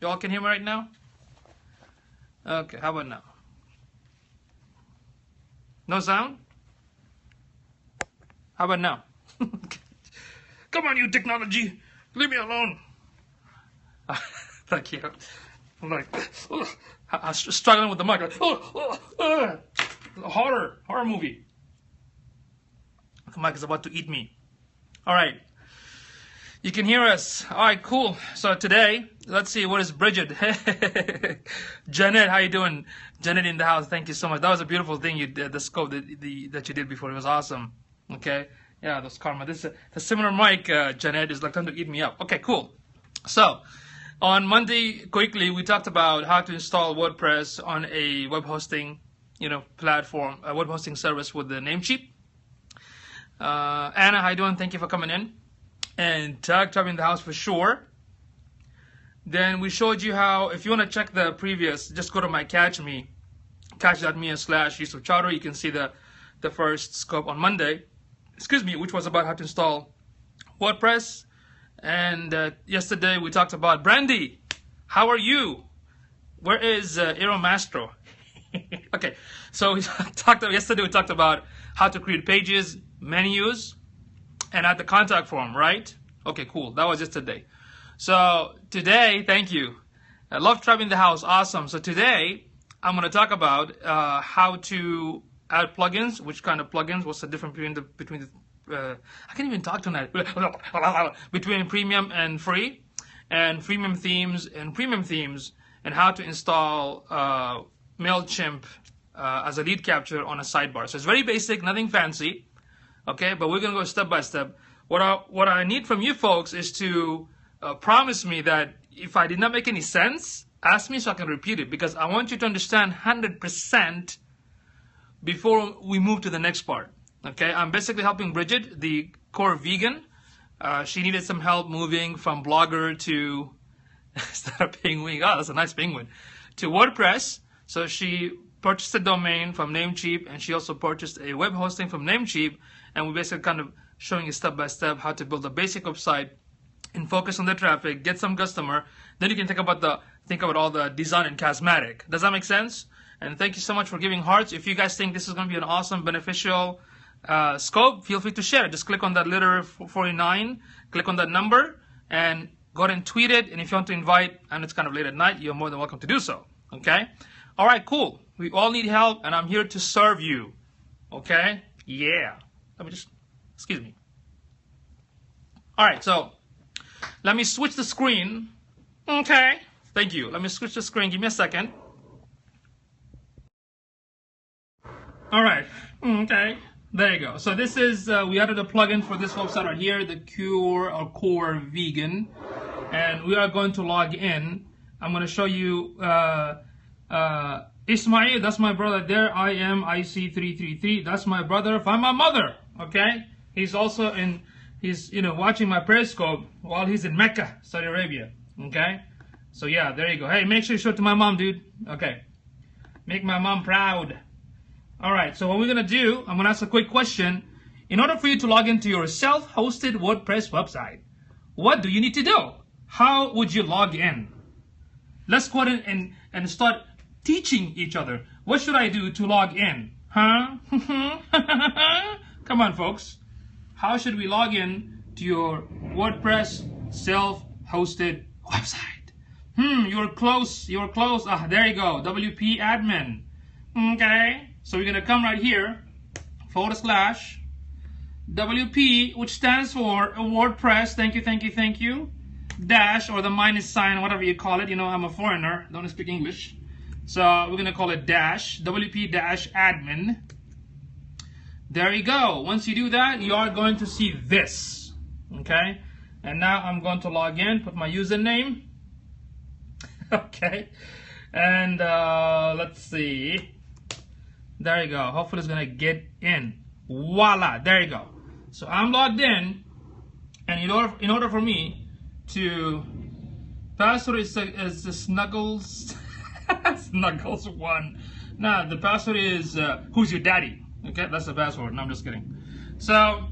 You all can hear me right now? Okay, how about now? No sound? How about now? Come on, you technology! Leave me alone! Thank you. I'm like, I'm struggling with the mic. Like, horror movie. The mic is about to eat me. All right. You can hear us. All right, cool. So today, let's see, what is Bridget? Janet, how you doing? Janet in the house. Thank you so much. That was a beautiful thing you did, the scope that you did before. It was awesome. Okay. Yeah, that's karma. This is a similar mic, Janet, is like trying to eat me up. Okay, cool. So, on Monday, quickly, we talked about how to install WordPress on a web hosting, platform, a web hosting service with the Namecheap. Anna, how you doing? Thank you for coming in. And Tug in the house for sure. Then we showed you how, if you want to check the previous, just go to my catch.me/yusufchowdhury. You can see the first scope on Monday, which was about how to install WordPress. And yesterday we talked about Brandy. How are you? Where is Aeromastro? Okay, so yesterday we talked about how to create pages, menus, and add the contact form, right? Okay, cool. That was yesterday. So today, thank you. I love Tribe in the house. Awesome. So today, I'm going to talk about how to add plugins. Which kind of plugins? What's the difference between the I can't even talk tonight. Between premium and free, and freemium themes and premium themes, and how to install MailChimp as a lead capture on a sidebar. So it's very basic, nothing fancy. Okay, but we're going to go step by step. What I need from you folks is to promise me that if I did not make any sense, ask me so I can repeat it, because I want you to understand 100% before we move to the next part. Okay, I'm basically helping Bridget, the core vegan. She needed some help moving from Blogger to, instead of penguin, oh, that's a nice penguin, to WordPress. So she purchased a domain from Namecheap, and she also purchased a web hosting from Namecheap. And we basically kind of showing you step by step how to build a basic website and focus on the traffic, get some customer. Then you can think about all the design and cosmetic. Does that make sense? And thank you so much for giving hearts. If you guys think this is going to be an awesome, beneficial scope, feel free to share it. Just click on that letter 49, click on that number, and go ahead and tweet it. And if you want to invite, and it's kind of late at night, you're more than welcome to do so. Okay? All right, cool. We all need help, and I'm here to serve you. Okay? Yeah. Let me just, excuse me. All right, so let me switch the screen. Okay. Thank you. Let me switch the screen. Give me a second. All right. Okay. There you go. So this is, we added a plugin for this website right here, the Core Vegan. And we are going to log in. I'm going to show you Ismail, that's my brother there. AM IC333. That's my brother. Find my mother. Okay. He's also he's watching my Periscope while he's in Mecca, Saudi Arabia. Okay. So yeah, there you go. Hey, make sure you show it to my mom, dude. Okay. Make my mom proud. All right, so what we're going to do, I'm going to ask a quick question. In order for you to log into your self-hosted WordPress website, what do you need to do? How would you log in? Let's go ahead and start teaching each other. What should I do to log in? Huh? Come on, folks. How should we log in to your WordPress self-hosted website? You're close. You're close. Ah, there you go. WP admin. Okay. So we're going to come right here, /WP, which stands for WordPress. Thank you. Dash, or the minus sign, whatever you call it. I'm a foreigner. Don't speak English. So we're going to call it dash, WP-admin. There you go. Once you do that, you are going to see this. Okay. And now I'm going to log in, put my username. Okay. And let's see. There you go. Hopefully it's going to get in. Voila. There you go. So I'm logged in. And in order for me to password is the Snuggles Snuggles 1. Nah, the password is who's your daddy. Okay, that's the password. No, I'm just kidding. So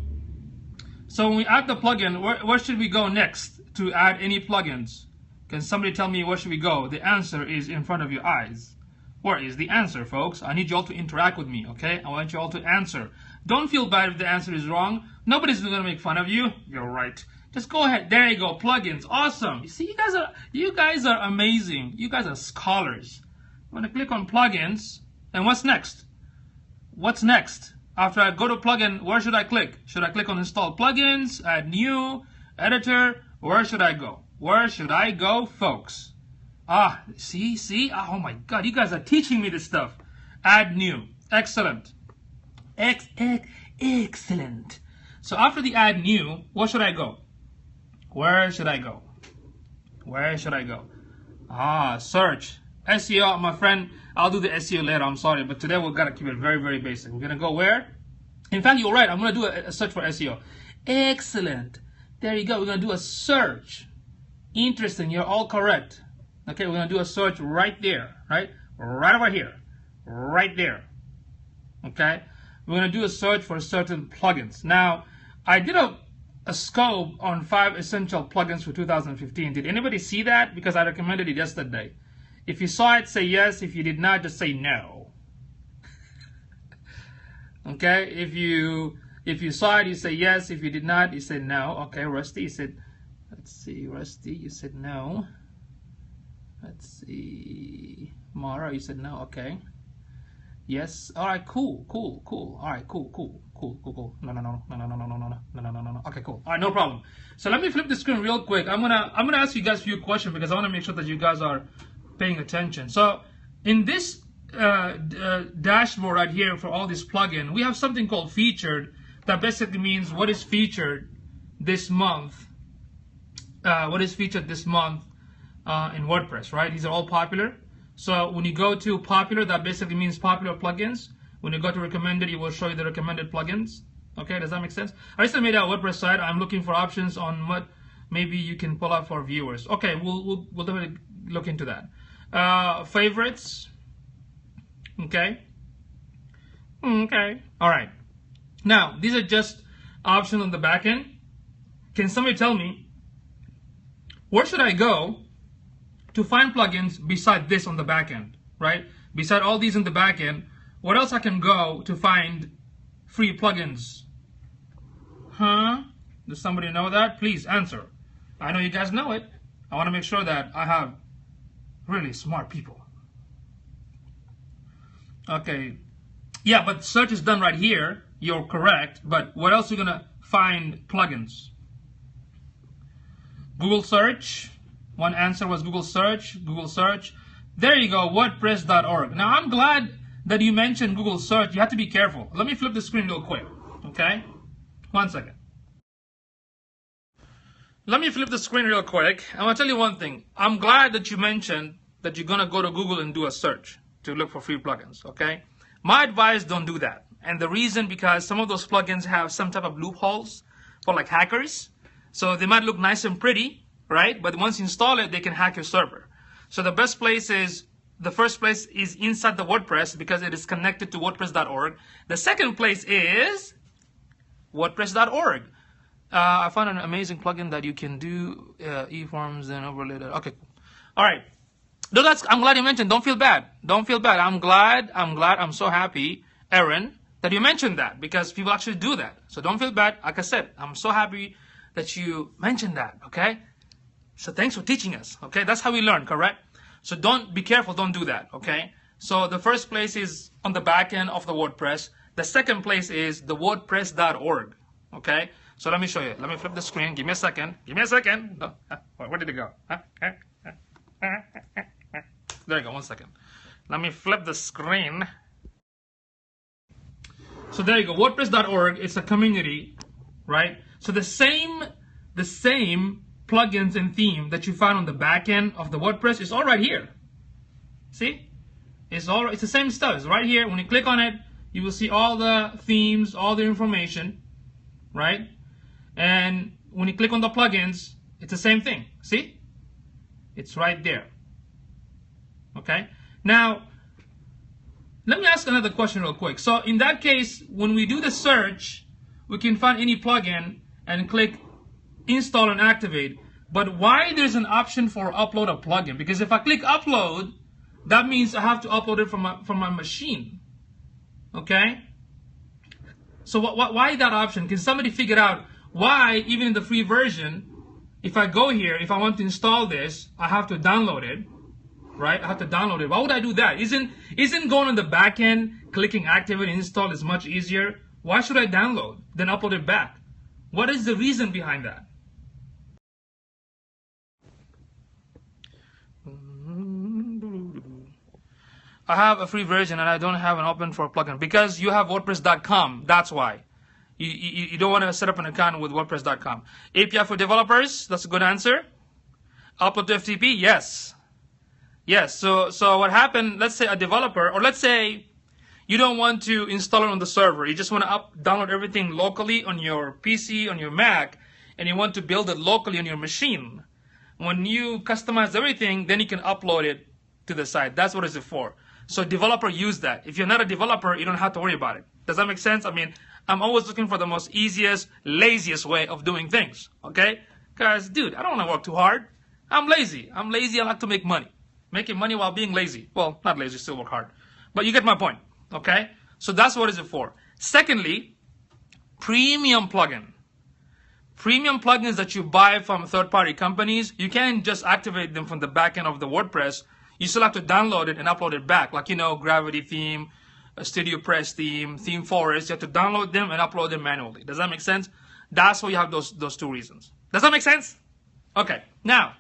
when we add the plugin, where should we go next to add any plugins? Can somebody tell me where should we go? The answer is in front of your eyes. Where is the answer, folks? I need you all to interact with me, okay? I want you all to answer. Don't feel bad if the answer is wrong. Nobody's going to make fun of you. You're right. Just go ahead. There you go. Plugins. Awesome. You see, you guys are amazing. You guys are scholars. I'm going to click on plugins. And what's next? What's next? After I go to plugin, where should I click? Should I click on install plugins, add new, editor? Where should I go? Where should I go, folks? See? Oh my God, you guys are teaching me this stuff. Add new. Excellent. Excellent. So after the add new, where should I go? Where should I go? Where should I go? Search. SEO, my friend. I'll do the SEO later. I'm sorry, but today we're gonna keep it very, very basic. We're gonna go where? In fact, you're right. I'm gonna do a search for SEO. Excellent. There you go. We're gonna do a search. Interesting. You're all correct. Okay, we're gonna do a search right there, right over here, right there. Okay, we're gonna do a search for certain plugins. Now, I did a scope on 5 essential plugins for 2015. Did anybody see that? Because I recommended it yesterday. If you saw it, say yes. If you did not, just say no. Okay, if you saw it, you say yes. If you did not, you say no. Okay, Rusty, you said, let's see, Rusty, you said no. Let's see, Mara, you said no. Okay, yes. All right, cool. All right, cool. No. Okay, cool. All right, no problem. So let me flip the screen real quick. I'm gonna ask you guys a few questions because I want to make sure that you guys are paying attention. So in this dashboard right here for all these plugins, we have something called featured. That basically means what is featured this month. What is featured this month in WordPress, right? These are all popular. So when you go to popular, that basically means popular plugins. When you go to recommended, it will show you the recommended plugins. Okay, does that make sense? I just made a WordPress site. I'm looking for options on what maybe you can pull up for viewers. Okay, we'll definitely look into that. Favorites. Okay. All right. Now, these are just options on the back end. Can somebody tell me where should I go to find plugins beside this on the back end, right? Beside all these on the back end, what else I can go to find free plugins? Does somebody know that? Please answer. I know you guys know it. I want to make sure that I have really smart people. Okay. Yeah, but search is done right here. You're correct. But what else are you going to find plugins? Google search. One answer was Google search. There you go, WordPress.org. Now, I'm glad that you mentioned Google search. You have to be careful. Let me flip the screen real quick, okay? 1 second. Let me flip the screen real quick. I want to tell you one thing. I'm glad that you mentioned that you're going to go to Google and do a search to look for free plugins, okay? My advice, don't do that. And the reason, because some of those plugins have some type of loopholes for like hackers. So they might look nice and pretty, right? But once you install it, they can hack your server. So the first place is inside the WordPress because it is connected to WordPress.org. The second place is WordPress.org. I found an amazing plugin that you can do e-forms and overlay that. Okay, cool. All right. No, I'm glad you mentioned. Don't feel bad. I'm so happy, Aaron, that you mentioned that because people actually do that. So don't feel bad. Like I said, I'm so happy that you mentioned that, okay? So thanks for teaching us, okay? That's how we learn, correct? So be careful, don't do that, okay? So the first place is on the back end of the WordPress. The second place is the WordPress.org, okay? So let me show you. Let me flip the screen. Give me a second. No, where did it go? There you go, 1 second. Let me flip the screen. So there you go, WordPress.org. It's a community, right? So the same plugins and theme that you found on the back end of the WordPress is all right here. See? It's the same stuff. It's right here. When you click on it, you will see all the themes, all the information, right? And when you click on the plugins, it's the same thing. See? It's right there. Okay? Now, let me ask another question real quick. So in that case, when we do the search, we can find any plugin and click install and activate. But why there's an option for upload a plugin? Because if I click upload, that means I have to upload it from my machine. Okay? So why that option? Can somebody figure out why, even in the free version, if I go here, if I want to install this, I have to download it, right? I have to download it. Why would I do that? Isn't going on the back end, clicking activate and install is much easier? Why should I download, then upload it back? What is the reason behind that? I have a free version and I don't have an open for plugin because you have WordPress.com. That's why. You don't want to set up an account with WordPress.com. API for developers, that's a good answer. Upload to FTP, yes. Yes, so what happened, let's say a developer, or let's say you don't want to install it on the server. You just want to download everything locally on your PC, on your Mac, and you want to build it locally on your machine. When you customize everything, then you can upload it to the site. That's what it's for. So developer use that. If you're not a developer, you don't have to worry about it. Does that make sense? I mean, I'm always looking for the most easiest, laziest way of doing things, okay? Because, dude, I don't want to work too hard. I'm lazy. I like to make money. Making money while being lazy. Well, not lazy, still work hard. But you get my point, okay? So that's what it's for. Secondly, premium plugin. Premium plugins that you buy from third-party companies, you can't just activate them from the back end of the WordPress. You still have to download it and upload it back. Like, Gravity theme, Studio Press theme, Theme Forest. You have to download them and upload them manually. Does that make sense? That's why you have those two reasons. Does that make sense? Okay. Now,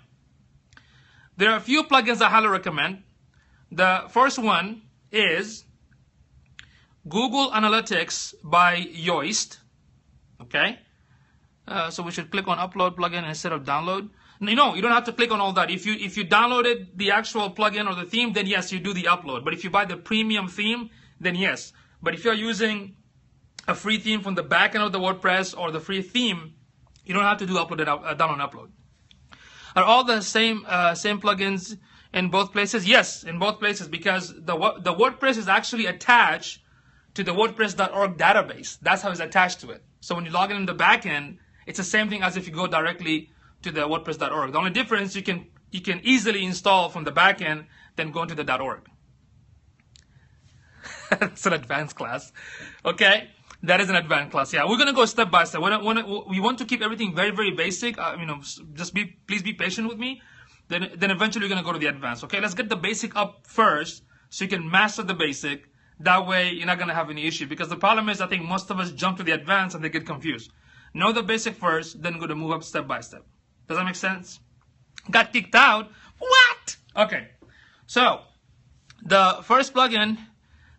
there are a few plugins I highly recommend. The first one is Google Analytics by Yoast. Okay. So we should click on upload plugin instead of download. No, you don't have to click on all that. If you downloaded the actual plugin or the theme, then yes, you do the upload. But if you buy the premium theme, then yes. But if you're using a free theme from the back end of the WordPress or the free theme, you don't have to do upload and download and upload. Are all the same plugins in both places? Yes, in both places, because the WordPress is actually attached to the WordPress.org database. That's how it's attached to it. So when you log in the back end, it's the same thing as if you go directly to the WordPress.org. The only difference, you can easily install from the back end, then go into the .org. It's an advanced class. Okay, that is an advanced class. Yeah, we're gonna go step by step. We want to keep everything very, very basic. Please be patient with me. Then eventually we're gonna go to the advanced. Okay, let's get the basic up first, so you can master the basic. That way you're not gonna have any issue. Because the problem is, I think most of us jump to the advanced and they get confused. Know the basic first, then go to move up step by step. Does that make sense? Got kicked out? What? Okay. So, the first plugin,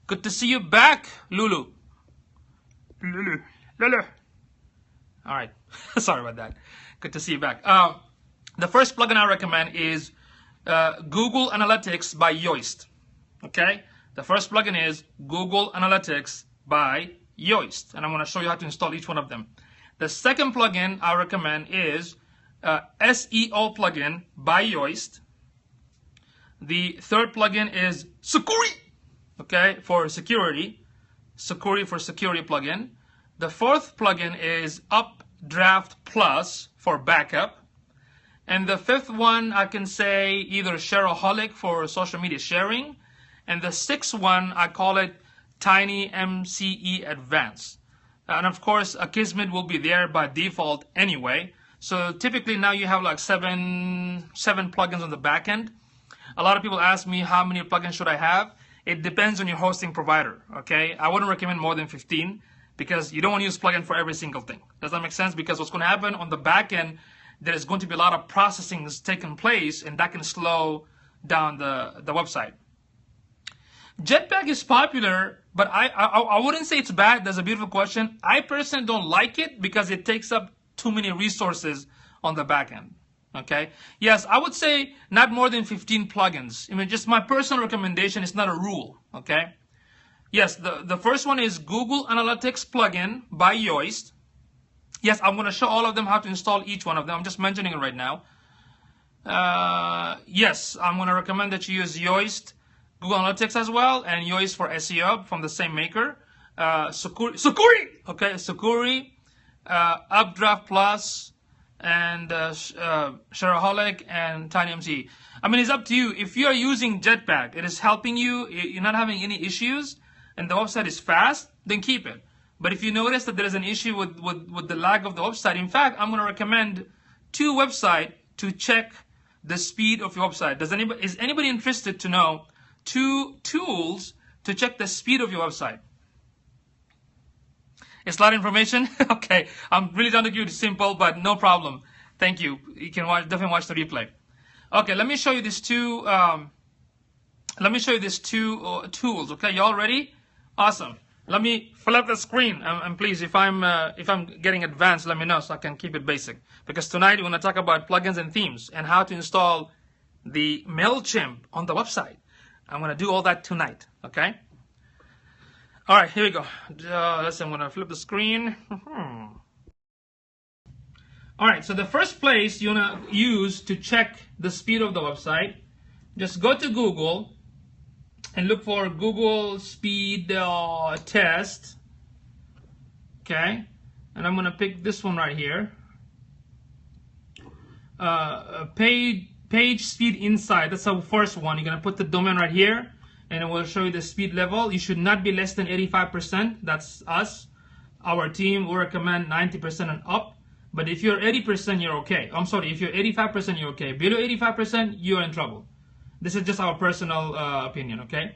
good to see you back, Lulu. Lulu. All right. Sorry about that. Good to see you back. The first plugin I recommend is Google Analytics by Yoast. Okay? The first plugin is Google Analytics by Yoast. And I'm going to show you how to install each one of them. The second plugin I recommend is SEO plugin by Yoast. The third plugin is Sucuri, okay, for security. Sucuri for security plugin. The fourth plugin is Updraft Plus for backup. And the fifth one, I can say either Shareaholic for social media sharing. And the sixth one, I call it Tiny MCE Advanced. And of course, Akismet will be there by default anyway. So typically now you have like seven plugins on the back end. A lot of people ask me how many plugins should I have. It depends on your hosting provider, okay? I wouldn't recommend more than 15 because you don't want to use plugin for every single thing. Does that make sense? Because what's going to happen on the back end, there is going to be a lot of processing that's taking place, and that can slow down the website. Jetpack is popular, but I wouldn't say it's bad. That's a beautiful question. I personally don't like it because it takes up too many resources on the back end. Okay. Yes, I would say not more than 15 plugins. I mean, just my personal recommendation. It's not a rule. Okay. Yes, the first one is Google Analytics plugin by Yoast. Yes, I'm going to show all of them how to install each one of them. I'm just mentioning it right now. Yes, I'm going to recommend that you use Yoast, Google Analytics as well, and Yoast for SEO from the same maker. Sucuri. Okay, Sucuri. Updraft Plus, and Shareaholic and TinyMC. I mean, it's up to you. If you are using Jetpack, it is helping you, you're not having any issues, and the website is fast, then keep it. But if you notice that there is an issue with the lag of the website, in fact, I'm going to recommend 2 websites to check the speed of your website. Is anybody interested to know 2 tools to check the speed of your website? It's a lot of information. Okay, I'm really trying to keep it simple, but no problem. Thank you. You can definitely watch the replay. Okay, let me show you these 2. Tools. Okay, y'all ready? Awesome. Let me flip the screen, and please, if I'm getting advanced, let me know so I can keep it basic. Because tonight we're going to talk about plugins and themes and how to install the MailChimp on the website. I'm going to do all that tonight. Okay. All right, here we go. Let's see, I'm going to flip the screen. All right, so the first place you want to use to check the speed of the website, just go to Google and look for Google Speed Test. Okay, and I'm going to pick this one right here. Page Speed Insight, that's the first one. You're going to put the domain right here, and it will show you the speed level. You should not be less than 85%. That's us. Our team will recommend 90% and up. But if you're 80%, you're okay. I'm sorry, if you're 85%, you're okay. Below 85%, you're in trouble. This is just our personal opinion, okay?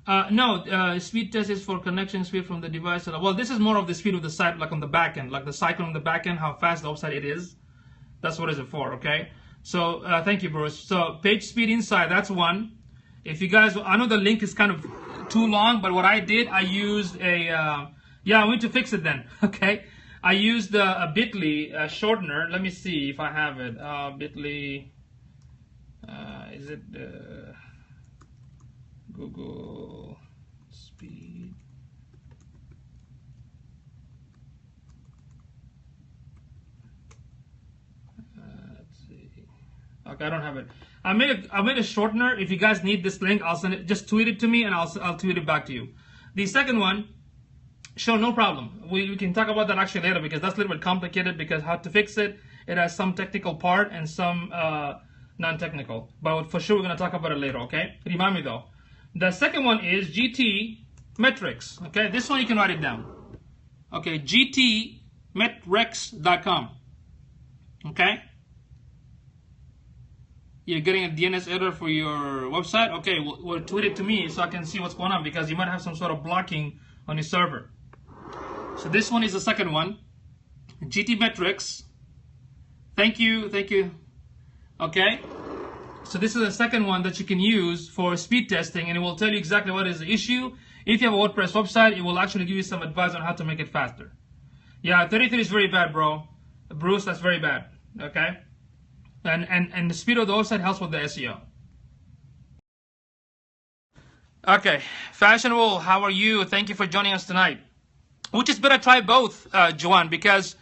No, speed test is for connection speed from the device. Well, this is more of the speed of the site, like on the back end, like the cycle on the back end, how fast the website it is. That's what is it for, okay? So thank you, Bruce. So page speed inside, that's one. If you guys, I know the link is kind of too long, but what I did, I used a, yeah, I went to fix it then, okay? I used a bit.ly shortener. Let me see if I have it. Bit.ly, is it Google Speed? Let's see. Okay, I don't have it. I made a shortener. If you guys need this link, I'll send it. Just tweet it to me, and I'll tweet it back to you. The second one, sure, no problem. We can talk about that actually later because that's a little bit complicated because how to fix it. It has some technical part and some non-technical. But for sure, we're going to talk about it later, okay? Remind me though. The second one is GT Metrics, okay? This one you can write it down. Okay, gtmetrics.com, okay? You're getting a DNS error for your website? Okay, well, tweet it to me so I can see what's going on because you might have some sort of blocking on your server. So this one is the second one, GT Metrics. Thank you, thank you. Okay, so this is the second one that you can use for speed testing, and it will tell you exactly what is the issue. If you have a WordPress website, it will actually give you some advice on how to make it faster. Yeah, 33 is very bad, bro. Bruce, that's very bad. Okay, and the speed of the website helps with the SEO. Okay, Fashionable, how are you? Thank you for joining us tonight. Which is better, try both, Joanne, because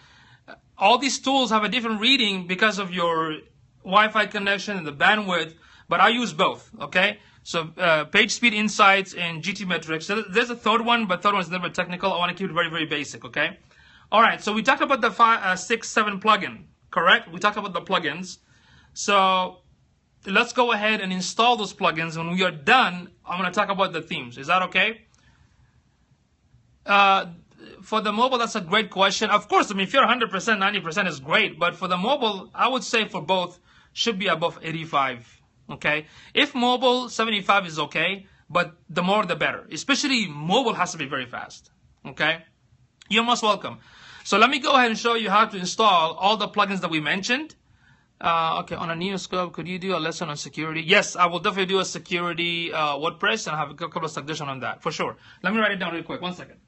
all these tools have a different reading because of your Wi-Fi connection and the bandwidth, but I use both, okay? So Page Speed Insights and GT Metrics. So there's a third one, but third one is a little bit technical. I want to keep it very, very basic, okay? All right, so we talked about the 5, 6, 7 plugin, correct? We talked about the plugins. So let's go ahead and install those plugins. When we are done, I'm going to talk about the themes. Is that okay? For the mobile, that's a great question. Of course, I mean, if you're 100%, 90% is great. But for the mobile, I would say for both, should be above 85. Okay? If mobile, 75 is okay. But the more, the better. Especially mobile has to be very fast. Okay? You're most welcome. So let me go ahead and show you how to install all the plugins that we mentioned. Okay, on a Neoscope, could you do a lesson on security? Yes, I will definitely do a security WordPress, and I have a couple of suggestions on that, for sure. Let me write it down real quick. 1 second.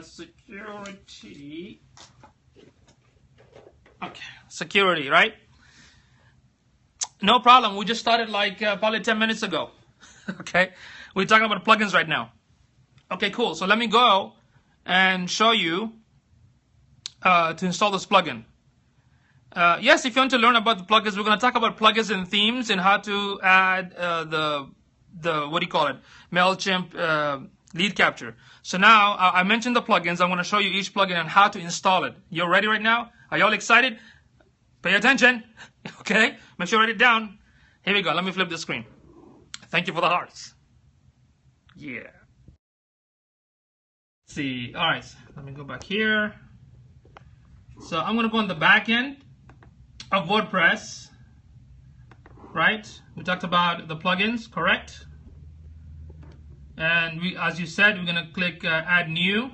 Security. Okay, security, right? No problem. We just started like probably 10 minutes ago. Okay, we're talking about plugins right now. Okay, cool. So let me go and show you to install this plugin. Yes, if you want to learn about the plugins, we're going to talk about plugins and themes and how to add the what do you call it? MailChimp Lead capture. So now I mentioned the plugins. I'm going to show you each plugin and how to install it. You're ready right now? Are y'all excited? Pay attention. Okay? Make sure you write it down. Here we go. Let me flip the screen. Thank you for the hearts. Yeah. Let's see. All right. Let me go back here. So I'm going to go on the back end of WordPress. Right? We talked about the plugins, correct? And as you said, we're going to click Add New.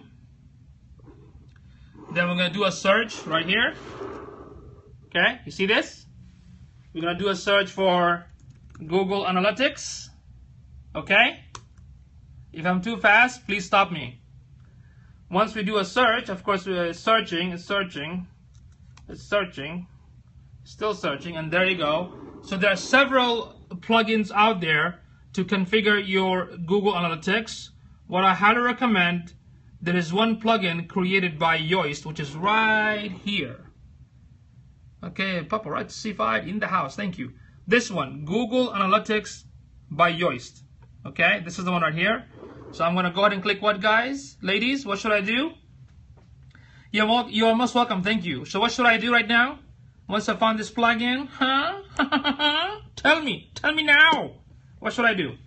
Then we're going to do a search right here. Okay, you see this? We're going to do a search for Google Analytics. Okay? If I'm too fast, please stop me. Once we do a search, of course, we're searching, still searching, and there you go. So there are several plugins out there to configure your Google Analytics. What I highly recommend, there is one plugin created by Yoast, which is right here. Okay, Paparazzi C5 in the house, thank you. This one, Google Analytics by Yoast. Okay, this is the one right here. So I'm going to go ahead and click what, guys? Ladies, what should I do? You are most welcome, thank you. So what should I do right now? Once I found this plugin, Tell me now. What should I do?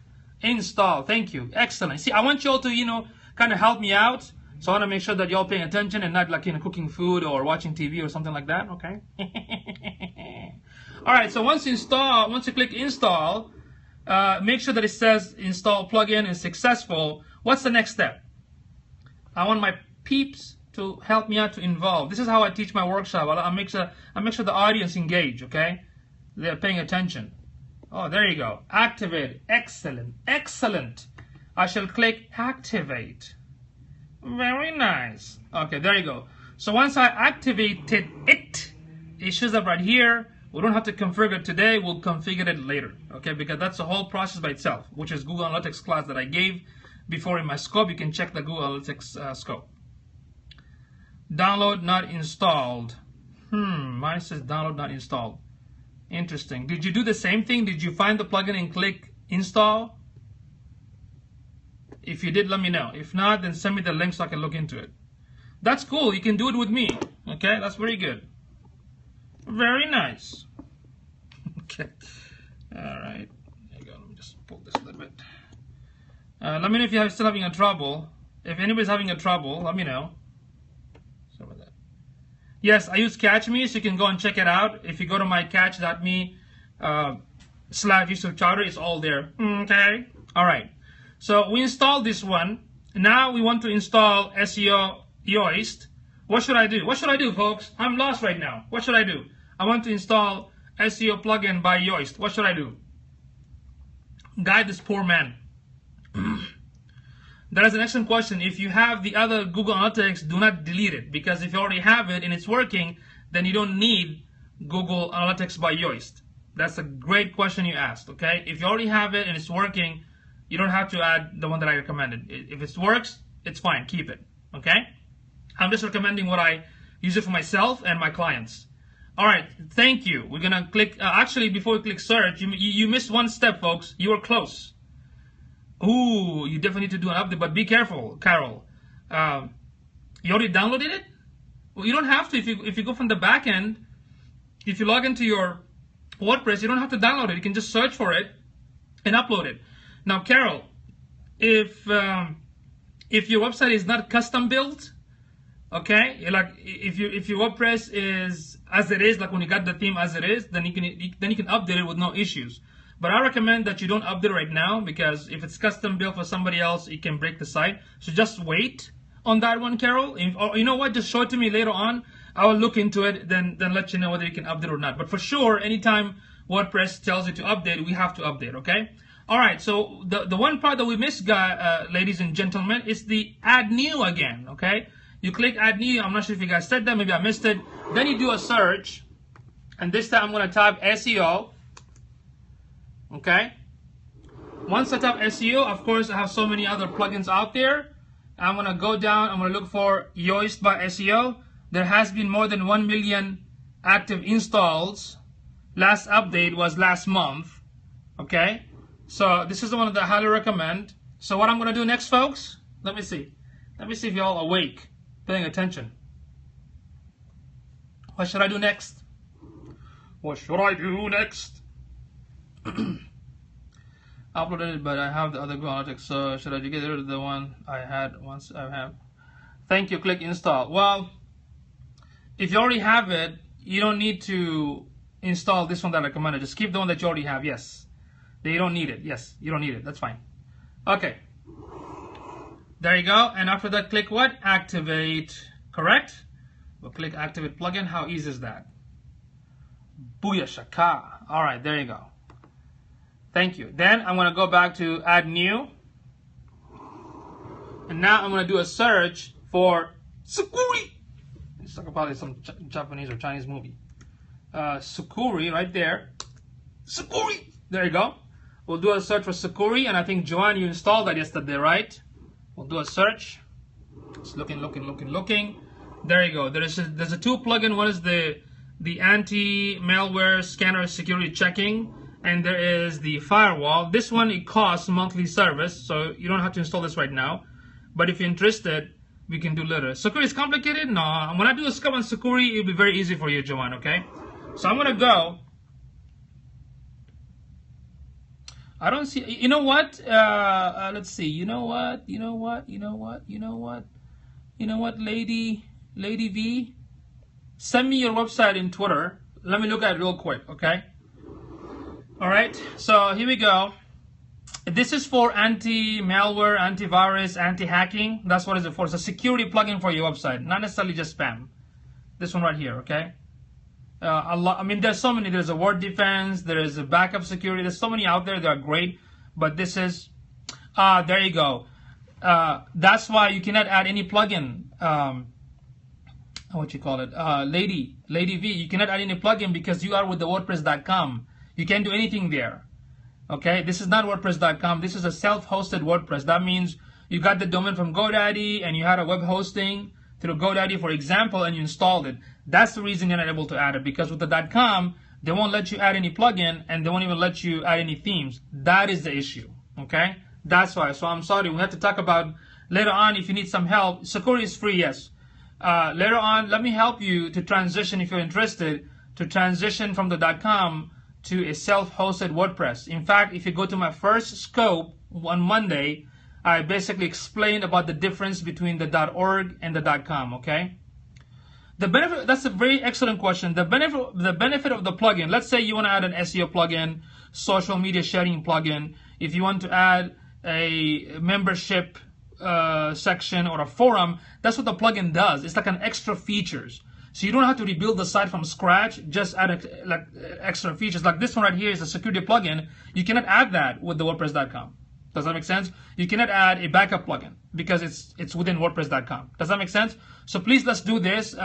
Install, thank you, excellent. See, I want you all to, kind of help me out. So I want to make sure that y'all paying attention and not like, cooking food or watching TV or something like that, okay? All right, so once you click install, make sure that it says install plugin is successful. What's the next step? I want my peeps to help me out to involve. This is how I teach my workshop. I make sure the audience engage, okay? They're paying attention. Oh, there you go. Activate. Excellent. Excellent. I shall click activate. Very nice. Okay, there you go. So once I activated it, it shows up right here. We don't have to configure it today. We'll configure it later. Okay, because that's a whole process by itself, which is Google Analytics class that I gave before in my scope. You can check the Google Analytics scope. Download not installed. Mine says download not installed. Interesting. Did you do the same thing? Did you find the plugin and click install? If you did, let me know. If not, then send me the link so I can look into it. That's cool. You can do it with me. Okay, that's very good. Very nice. Okay. All right. There you go. Let me just pull this a little bit. Let me know if you're still having a trouble. If anybody's having a trouble, let me know. Sorry about that. Yes, I use Catch Me, so you can go and check it out. If you go to my catch.me /yusufchowdhury, it's all there. Okay. All right. So we installed this one. Now we want to install SEO Yoast. What should I do? What should I do, folks? I'm lost right now. What should I do? I want to install SEO plugin by Yoast. What should I do? Guide this poor man. That is an excellent question. If you have the other Google Analytics, do not delete it, because if you already have it and it's working, then you don't need Google Analytics by Yoast. That's a great question you asked, okay? If you already have it and it's working, you don't have to add the one that I recommended. If it works, it's fine. Keep it, okay? I'm just recommending what I use it for myself and my clients. All right, thank you. We're gonna click, actually before we click search, you missed one step, folks. You were close. Ooh, you definitely need to do an update, but be careful, Carol. You already downloaded it? Well, you don't have to. If you go from the back end, if you log into your WordPress, you don't have to download it. You can just search for it and upload it. Now, Carol, if your website is not custom built, okay, like if your WordPress is as it is, like when you got the theme as it is, then you can update it with no issues. But I recommend that you don't update right now, because if it's custom built for somebody else, it can break the site. So just wait on that one, Carol. Or you know what? Just show it to me later on. I will look into it, then let you know whether you can update or not. But for sure, anytime WordPress tells you to update, we have to update, okay? All right, so the one part that we missed, ladies and gentlemen, is the add new again, okay? You click add new. I'm not sure if you guys said that. Maybe I missed it. Then you do a search. And this time I'm going to type SEO. Okay. Once I type SEO, of course, I have so many other plugins out there. I'm going to go down. I'm going to look for Yoast by SEO. There has been more than 1 million active installs. Last update was last month. Okay. So this is the one that I highly recommend. So what I'm going to do next, folks, Let me see. Let me see if y'all awake, paying attention. What should I do next? What should I do next? Uploaded it, but I have the other Google Analytics, so should I get rid of the one I had once I have? Thank you, click install. Well, if you already have it, you don't need to install this one that I recommended. Just keep the one that you already have, yes. You don't need it, yes, you don't need it, that's fine. Okay, there you go, and after that, click what? Activate, correct? We'll click activate plugin. How easy is that? Booyah shaka. All right, there you go. Thank you. Then I'm going to go back to add new. And now I'm going to do a search for Sukuri. It's like probably some Japanese or Chinese movie. Sukuri right there. Sukuri. There you go. We'll do a search for Sukuri. And I think, Joanne, you installed that yesterday, right? We'll do a search. It's looking. There you go. There's a two plugin. One is the anti-malware scanner security checking. And there is the firewall. This one, it costs monthly service, so you don't have to install this right now. But if you're interested, we can do later. Sukuri is complicated? No. When I do a scope on Sukuri, it'll be very easy for you, Joanne, okay? So I'm going to go. I don't see, you know what? Let's see. You know what, Lady V? Send me your website in Twitter. Let me look at it real quick, okay? All right, so here we go. This is for anti-malware, antivirus, anti-hacking. That's what it's for. It's a security plugin for your website, not necessarily just spam. This one right here, okay? I mean, there's so many. There's a word defense. There is a backup security. There's so many out there that are great. But this is, there you go. That's why you cannot add any plugin. What you call it? Lady V. You cannot add any plugin because you are with the WordPress.com. You can't do anything there. Okay, this is not WordPress.com. This is a self-hosted WordPress. That means you got the domain from GoDaddy and you had a web hosting through GoDaddy, for example, and you installed it. That's the reason you're not able to add it, because with the .com, they won't let you add any plugin and they won't even let you add any themes. That is the issue. Okay, that's why. So I'm sorry. We have to talk about later on if you need some help. Sukuri is free, yes. Later on, let me help you to transition, if you're interested, to transition from the .com to a self-hosted WordPress. In fact, if you go to my first scope on Monday, I basically explained about the difference between the .org and the .com, okay? The benefit, that's a very excellent question. The benefit of the plugin, let's say you want to add an SEO plugin, social media sharing plugin, if you want to add a membership section or a forum, that's what the plugin does. It's like an extra features. So you don't have to rebuild the site from scratch, just add like extra features. Like this one right here is a security plugin. You cannot add that with the WordPress.com. Does that make sense? You cannot add a backup plugin because it's within WordPress.com. Does that make sense? So please, let's do this.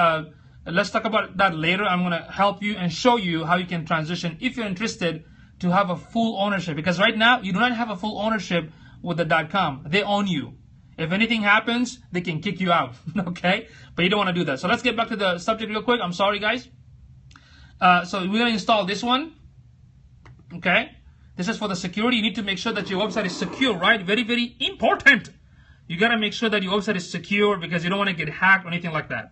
Let's talk about that later. I'm going to help you and show you how you can transition if you're interested to have a full ownership. Because right now, you do not have a full ownership with the .com. They own you. If anything happens, they can kick you out, okay? But you don't want to do that. So let's get back to the subject real quick. I'm sorry, guys. So we're going to install this one, okay? This is for the security. You need to make sure that your website is secure, right? Very, very important. You got to make sure that your website is secure because you don't want to get hacked or anything like that.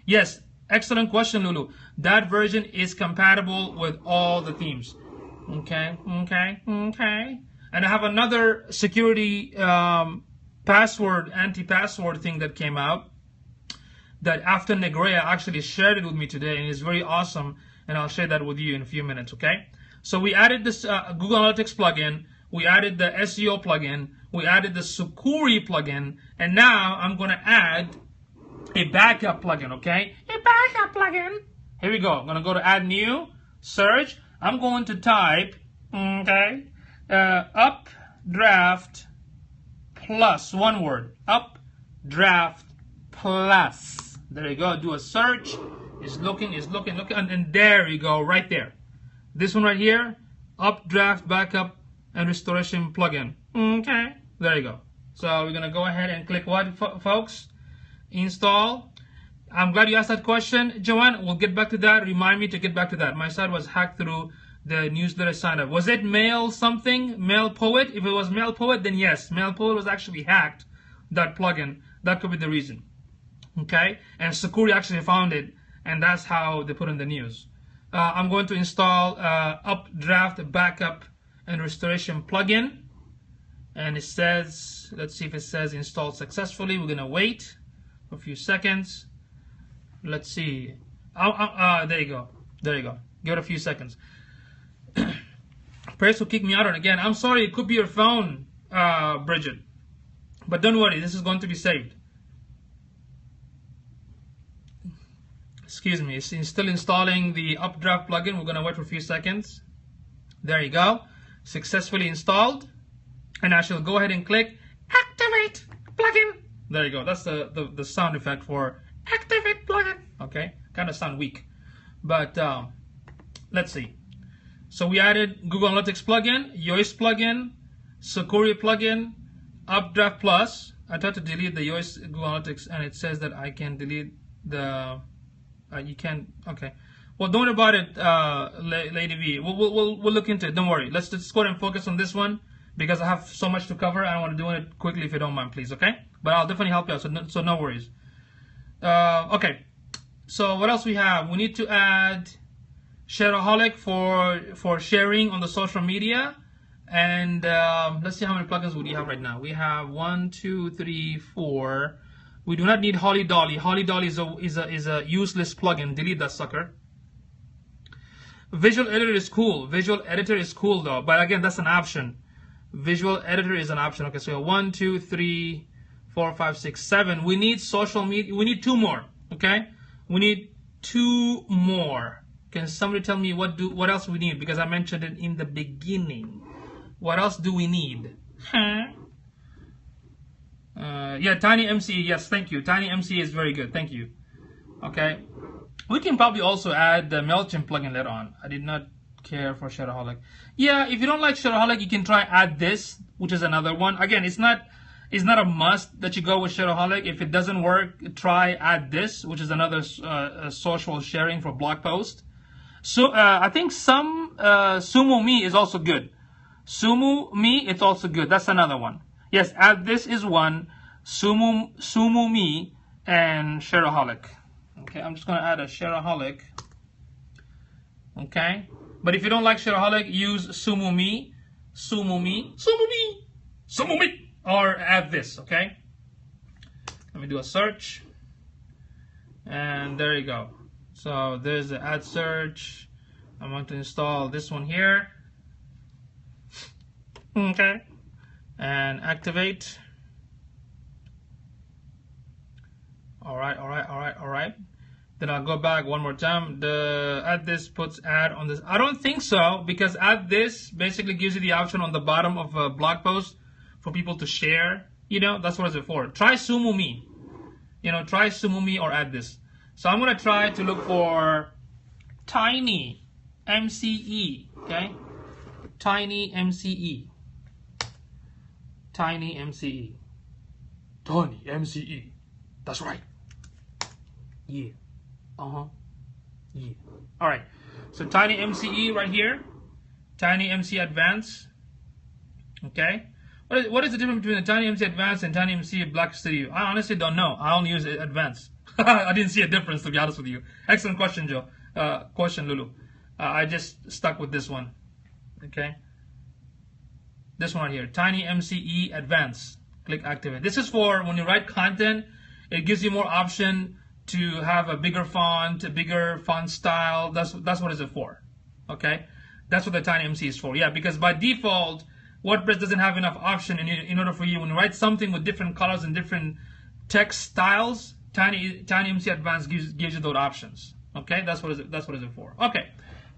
Yes, excellent question, Lulu. That version is compatible with all the themes. Okay. And I have another security anti-password thing that came out that after Negrea actually shared it with me today, and it's very awesome, and I'll share that with you in a few minutes, okay? So we added this Google Analytics plugin, we added the SEO plugin, we added the Sukuri plugin, and now I'm going to add a backup plugin, okay? A backup plugin. Here we go. I'm going to go to add new, search. I'm going to type, okay, updraft plus, one word, updraft plus. There you go. Do a search. It's looking, and there you go, right there. This one right here, updraft backup and restoration plugin. Okay, there you go. So we're gonna go ahead and click what, folks? Install. I'm glad you asked that question, Joanne. We'll get back to that. Remind me to get back to that. My site was hacked through the newsletter sign up. Was it Mail something? Mail Poet? If it was Mail Poet, then yes. Mail Poet was actually hacked that plugin. That could be the reason. Okay, and Sucuri actually found it, and that's how they put in the news. I'm going to install Updraft Backup and Restoration plugin, and it says, let's see if it says installed successfully. We're gonna wait for a few seconds. Let's see. There you go. There you go. Give it a few seconds. Press will kick me out again. I'm sorry, it could be your phone, Bridget, but don't worry, this is going to be saved. Excuse me, it's still installing the Updraft plugin. We're going to wait for a few seconds. There you go. Successfully installed. And I shall go ahead and click Activate Plugin. There you go. That's the sound effect for Activate Plugin. Okay, kind of sound weak. But let's see. So we added Google Analytics plugin, Yoast plugin, Sucuri plugin, Updraft Plus. I tried to delete the Yoast Google Analytics, and it says that I can delete the... you can, okay. Well, don't worry about it, Lady V. We'll look into it. Don't worry. Let's just go ahead and focus on this one because I have so much to cover. I don't want to do it quickly if you don't mind, please. Okay? But I'll definitely help you out. So no worries. Okay. So what else we have? We need to add Shadowholic for sharing on the social media. And let's see how many plugins we have right now. We have 1, 2, 3, 4. We do not need Holly Dolly. Holly Dolly is a useless plugin. Delete that sucker. Visual Editor is cool. Visual Editor is cool though. But again, that's an option. Visual Editor is an option. Okay, so 1, 2, 3, 4, 5, 6, 7. We need social media. We need 2 more. Okay, we need 2 more. Can somebody tell me what else we need? Because I mentioned it in the beginning. What else do we need? Yeah, Tiny MCE. Yes, thank you. Tiny MCE is very good. Thank you. Okay. We can probably also add the MailChimp plugin later on. I did not care for Shadowholic. Yeah, if you don't like Shadowholic, you can try Add This, which is another one. Again, it's not a must that you go with Shadowholic. If it doesn't work, try Add This, which is another social sharing for blog post. So I think some Sumo Me is also good. Sumo Me, it's also good. That's another one. Yes, Add This is one. Sumo Me and Shadowholic. Okay, I'm just going to add a Shadowholic. Okay, but if you don't like Shadowholic, use Sumo Me, Sumo Me, Sumo Me, Sumo Me, or Add This. Okay, let me do a search, and there you go. So there's the add search. I'm going to install this one here. Okay, and activate. All right. Then I'll go back one more time. The Add This puts add on this. I don't think so, because Add This basically gives you the option on the bottom of a blog post for people to share. You know, that's what it's for. Try Sumo Me. You know, try Sumo Me or Add This. So I'm gonna try to look for Tiny MCE. Okay, Tiny MCE. Tiny MCE. Tiny MCE. That's right. Yeah. Yeah. All right. So Tiny MCE right here. Tiny MC Advance. Okay. What is the difference between the Tiny MC Advance and Tiny MC Black Studio? I honestly don't know. I only use Advance. I didn't see a difference, to be honest with you. Excellent question, Joe. Question, Lulu. I just stuck with this one. Okay. This one right here. Tiny MCE Advance. Click Activate. This is for when you write content. It gives you more option to have a bigger font, a bigger font style. That's what it's for. Okay, that's what the Tiny MC is for. Yeah, because by default, WordPress doesn't have enough option in order for you when you write something with different colors and different text styles. Tiny MC Advanced gives you those options. Okay, that's what it's for. Okay,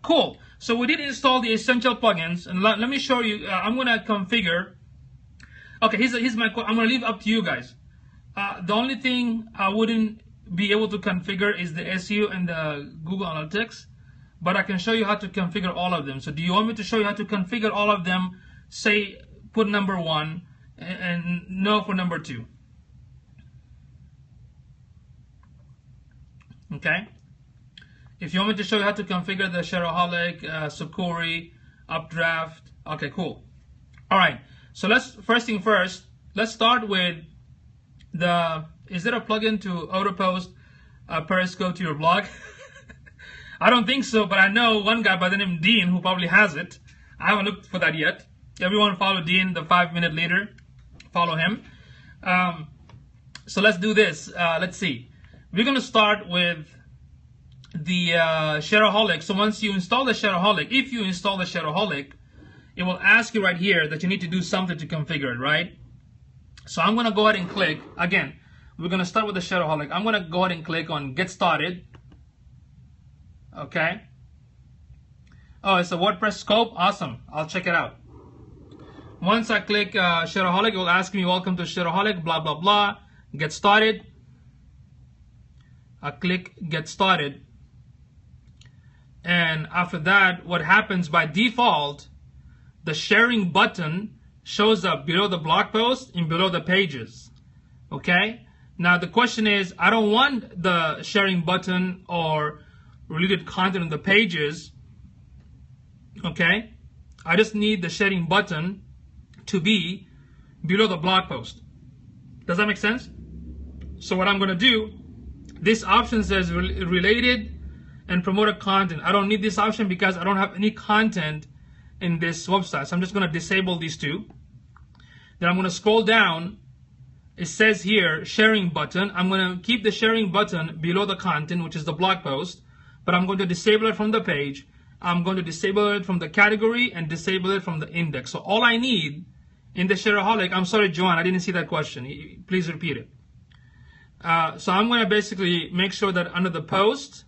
cool. So we did install the essential plugins, and let me show you. I'm gonna configure. Okay, here's my. I'm gonna leave up to you guys. The only thing I wouldn't be able to configure is the SEO and the Google Analytics, but I can show you how to configure all of them. So do you want me to show you how to configure all of them? Say put number 1 and no for number 2. Okay. If you want me to show you how to configure the Shadowholic, Sucuri, Updraft. Okay, cool. All right. So first thing first. Let's start with is there a plugin to auto post Periscope to your blog? I don't think so, but I know one guy by the name Dean who probably has it. I haven't looked for that yet. Everyone follow Dean, the 5-minute leader. Follow him. So let's do this. Let's see. We're going to start with the Shadowholic. So once you install the Shadowholic, if you install the Shadowholic, it will ask you right here that you need to do something to configure it, right? So I'm going to go ahead and click. Again, we're going to start with the Shadowholic. I'm going to go ahead and click on Get Started. Okay. Oh, it's a WordPress scope. Awesome. I'll check it out. Once I click Shadowholic, it will ask me, welcome to Shadowholic, blah, blah, blah. Get started. I click Get Started. And after that, what happens by default, the sharing button shows up below the blog post and below the pages. Okay? Now the question is, I don't want the sharing button or related content on the pages. Okay? I just need the sharing button to be below the blog post. Does that make sense? So what I'm going to do, this option says related and promoted content. I don't need this option because I don't have any content in this website. So I'm just going to disable these two. Then I'm going to scroll down. It says here sharing button. I'm going to keep the sharing button below the content, which is the blog post, but I'm going to disable it from the page. I'm going to disable it from the category and disable it from the index. So all I need in the Shadowholic, I'm sorry, Joanne, I didn't see that question. Please repeat it. So I'm going to basically make sure that under the post,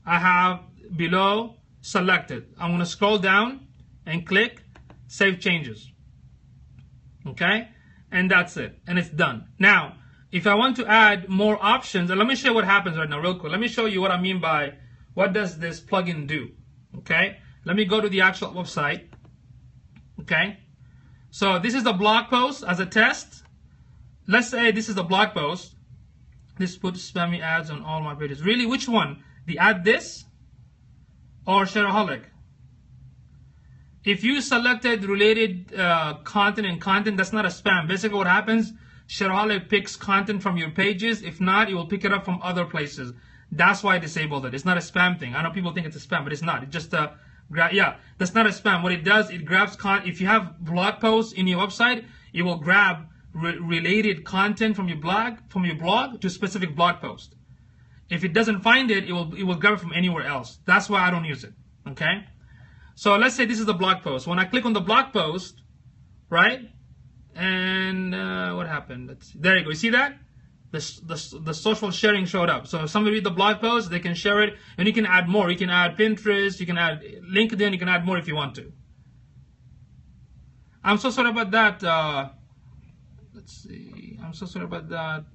I have below selected. I'm going to scroll down and click Save Changes. Okay? And that's it. And it's done. Now, if I want to add more options, and let me show you what happens right now real quick. Let me show you what I mean by what does this plugin do. Okay? Let me go to the actual website. Okay? So this is the blog post as a test. Let's say this is the blog post. This puts spammy ads on all my pages. Really, which one? The add this or Shadowholic? If you selected related content and content, that's not a spam. Basically what happens, Shadowholic picks content from your pages. If not, it will pick it up from other places. That's why I disabled it. It's not a spam thing. I know people think it's a spam, but it's not. It's just a, yeah, that's not a spam. What it does, it grabs if you have blog posts in your website, it will grab related content from your blog to a specific blog post. If it doesn't find it, it will grab it from anywhere else. That's why I don't use it. Okay? So let's say this is the blog post. When I click on the blog post, right? And what happened? There you go. You see that? The social sharing showed up. So if somebody read the blog post, they can share it, and you can add more. You can add Pinterest, you can add LinkedIn, you can add more if you want to. I'm so sorry about that. Let's see. I'm so sorry about that,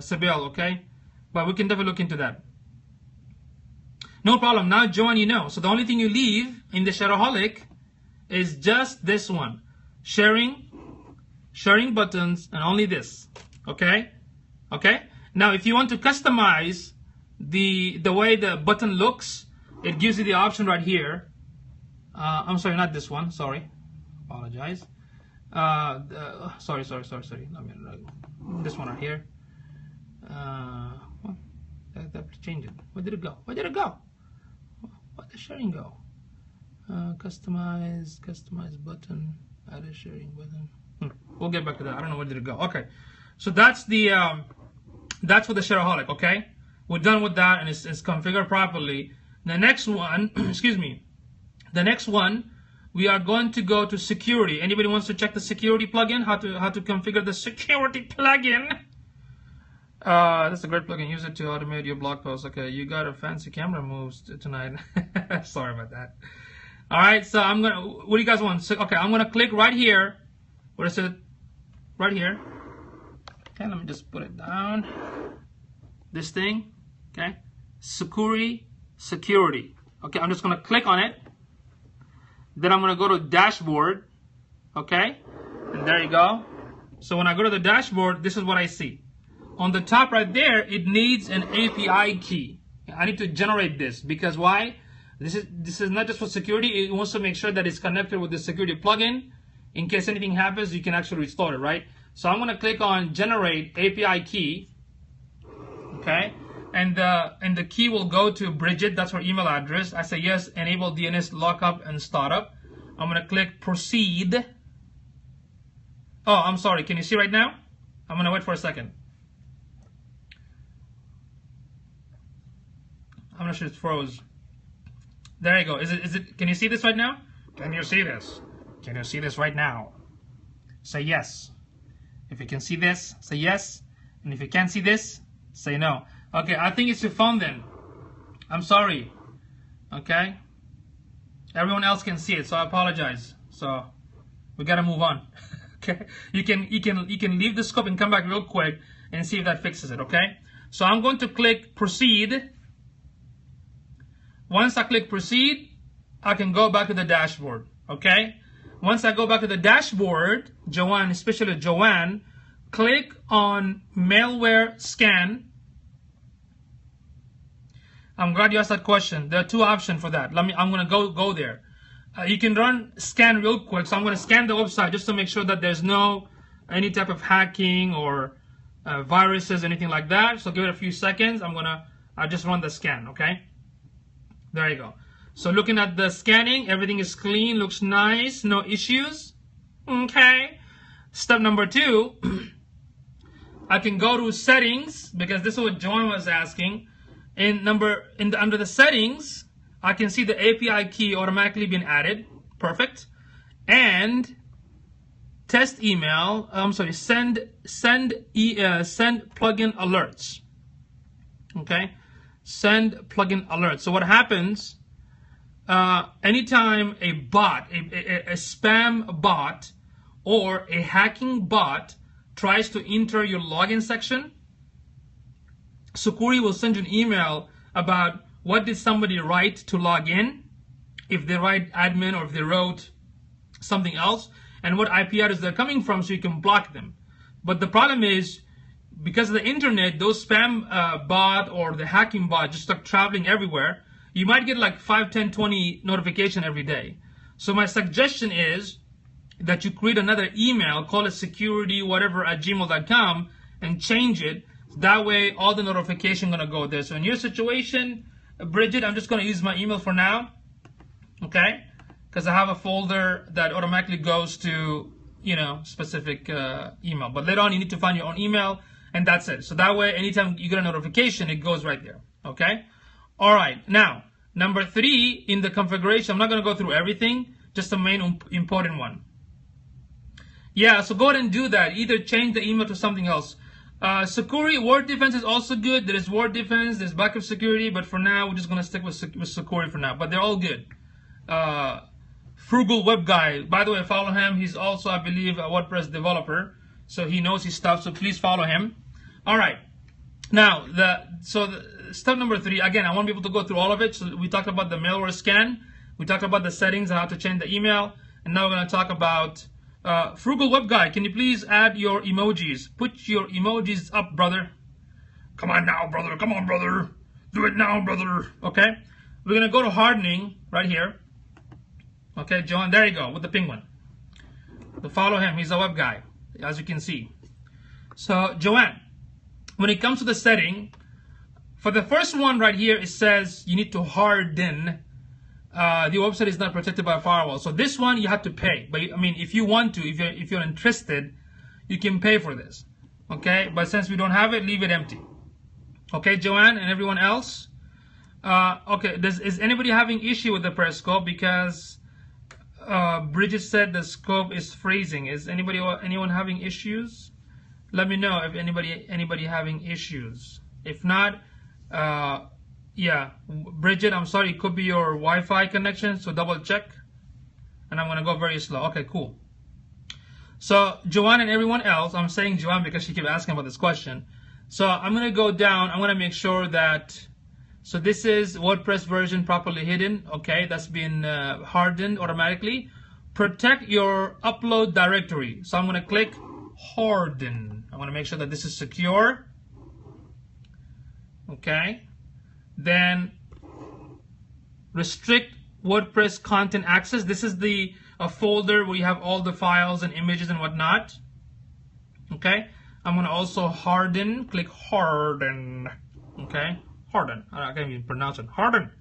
Sabil, okay? But we can definitely look into that. No problem. Now, Joanne, you know. So the only thing you leave in the Shadowholic is just this one. Sharing buttons, and only this. Okay? Okay? Now, if you want to customize the way the button looks, it gives you the option right here. I'm sorry, not this one. Sorry. Apologize. Sorry. This one right here. What? I have to change it. Where did it go? Where did it go? Where did the sharing go? Customize button. Add a sharing button. We'll get back to that. I don't know where did it go. Okay. So that's the that's for the Shadowholic. Okay. We're done with that, and it's configured properly. The next one, excuse me. The next one, we are going to go to security. Anybody wants to check the security plugin? How to configure the security plugin? That's a great plugin. Use it to automate your blog posts. Okay, you got a fancy camera moves tonight. Sorry about that. All right, so I'm gonna. What do you guys want? So, okay, I'm gonna click right here. What is it? Right here. Okay, let me just put it down. This thing. Okay, security. Okay, I'm just gonna click on it. Then I'm gonna go to dashboard. Okay, and there you go. So when I go to the dashboard, this is what I see. On the top right there, it needs an API key. I need to generate this because why? This is not just for security. It wants to make sure that it's connected with the security plugin. In case anything happens, you can actually restore it, right? So I'm going to click on generate API key. Okay, and the key will go to Bridget. That's her email address. I say yes, enable DNS lockup and startup. I'm going to click proceed. Oh, I'm sorry. Can you see right now? I'm going to wait for a second. I'm not sure it's froze. There you go. Is it? Can you see this right now? Can you see this? Can you see this right now? Say yes. If you can see this, say yes. And if you can't see this, say no. Okay, I think it's your phone then. I'm sorry. Okay. Everyone else can see it, so I apologize. So we gotta move on. Okay. You can leave the scope and come back real quick and see if that fixes it. Okay. So I'm going to click proceed. Once I click proceed, I can go back to the dashboard. Okay. Once I go back to the dashboard, Joanne, especially Joanne, click on malware scan. I'm glad you asked that question. There are two options for that. I'm going to go there. You can run scan real quick. So I'm going to scan the website just to make sure that there's no any type of hacking or viruses, anything like that. So give it a few seconds. I'll just run the scan. Okay. There you go. So looking at the scanning, everything is clean, looks nice, no issues. Okay. Step number 2, I can go to settings because this is what Joan was asking. Under the settings, I can see the API key automatically being added. Perfect. And test email. I'm sorry. Send plugin alerts. Okay. Send plugin alerts. So what happens? Anytime a bot, a spam bot, or a hacking bot tries to enter your login section, Sucuri will send you an email about what did somebody write to log in, if they write admin or if they wrote something else, and what IP address they're coming from, so you can block them. But the problem is, because of the internet, those spam bot or the hacking bot just start traveling everywhere. You might get like 5, 10, 20 notifications every day. So my suggestion is that you create another email, call it security whatever at gmail.com, and change it. That way all the notifications are going to go there. So in your situation, Bridget, I'm just going to use my email for now. Okay? Because I have a folder that automatically goes to, specific email. But later on you need to find your own email, and that's it. So that way anytime you get a notification, it goes right there. Okay? All right, now, number 3 in the configuration, I'm not going to go through everything, just the main important one. Yeah, so go ahead and do that. Either change the email to something else. Sucuri, word defense is also good. There is word defense, there's backup security, but for now, we're just going to stick with Sucuri for now. But they're all good. Frugal Web Guy, by the way, follow him. He's also, I believe, a WordPress developer, so he knows his stuff, so please follow him. All right. Now, step number 3, again, I want people to go through all of it. So we talked about the malware scan. We talked about the settings and how to change the email. And now we're going to talk about Frugal Web Guy. Can you please add your emojis? Put your emojis up, brother. Come on now, brother. Come on, brother. Do it now, brother. Okay. We're going to go to hardening right here. Okay, John. There you go with the penguin. So follow him. He's a web guy, as you can see. So, Joanne, when it comes to the setting, for the first one right here, it says you need to harden. The website is not protected by a firewall. So this one you have to pay. But I mean, if you want to, if you're interested, you can pay for this. Okay, but since we don't have it, leave it empty. Okay, Joanne and everyone else. Okay, is anybody having issue with the Periscope? Because Bridget said the scope is freezing. Is anyone having issues? Let me know if anybody having issues. If not, yeah, Bridget, I'm sorry, it could be your Wi-Fi connection, so double check. And I'm gonna go very slow. Okay, cool. So Joanne and everyone else, I'm saying Joanne because she kept asking about this question. So I'm gonna go down. I'm gonna make sure that. So this is WordPress version properly hidden. Okay, that's been hardened automatically. Protect your upload directory. So I'm gonna click harden. I want to make sure that this is secure. Okay. Then restrict WordPress content access. This is the folder where you have all the files and images and whatnot. Okay, I'm going to also harden, click harden. Okay, harden. I can't even pronounce it. Harden,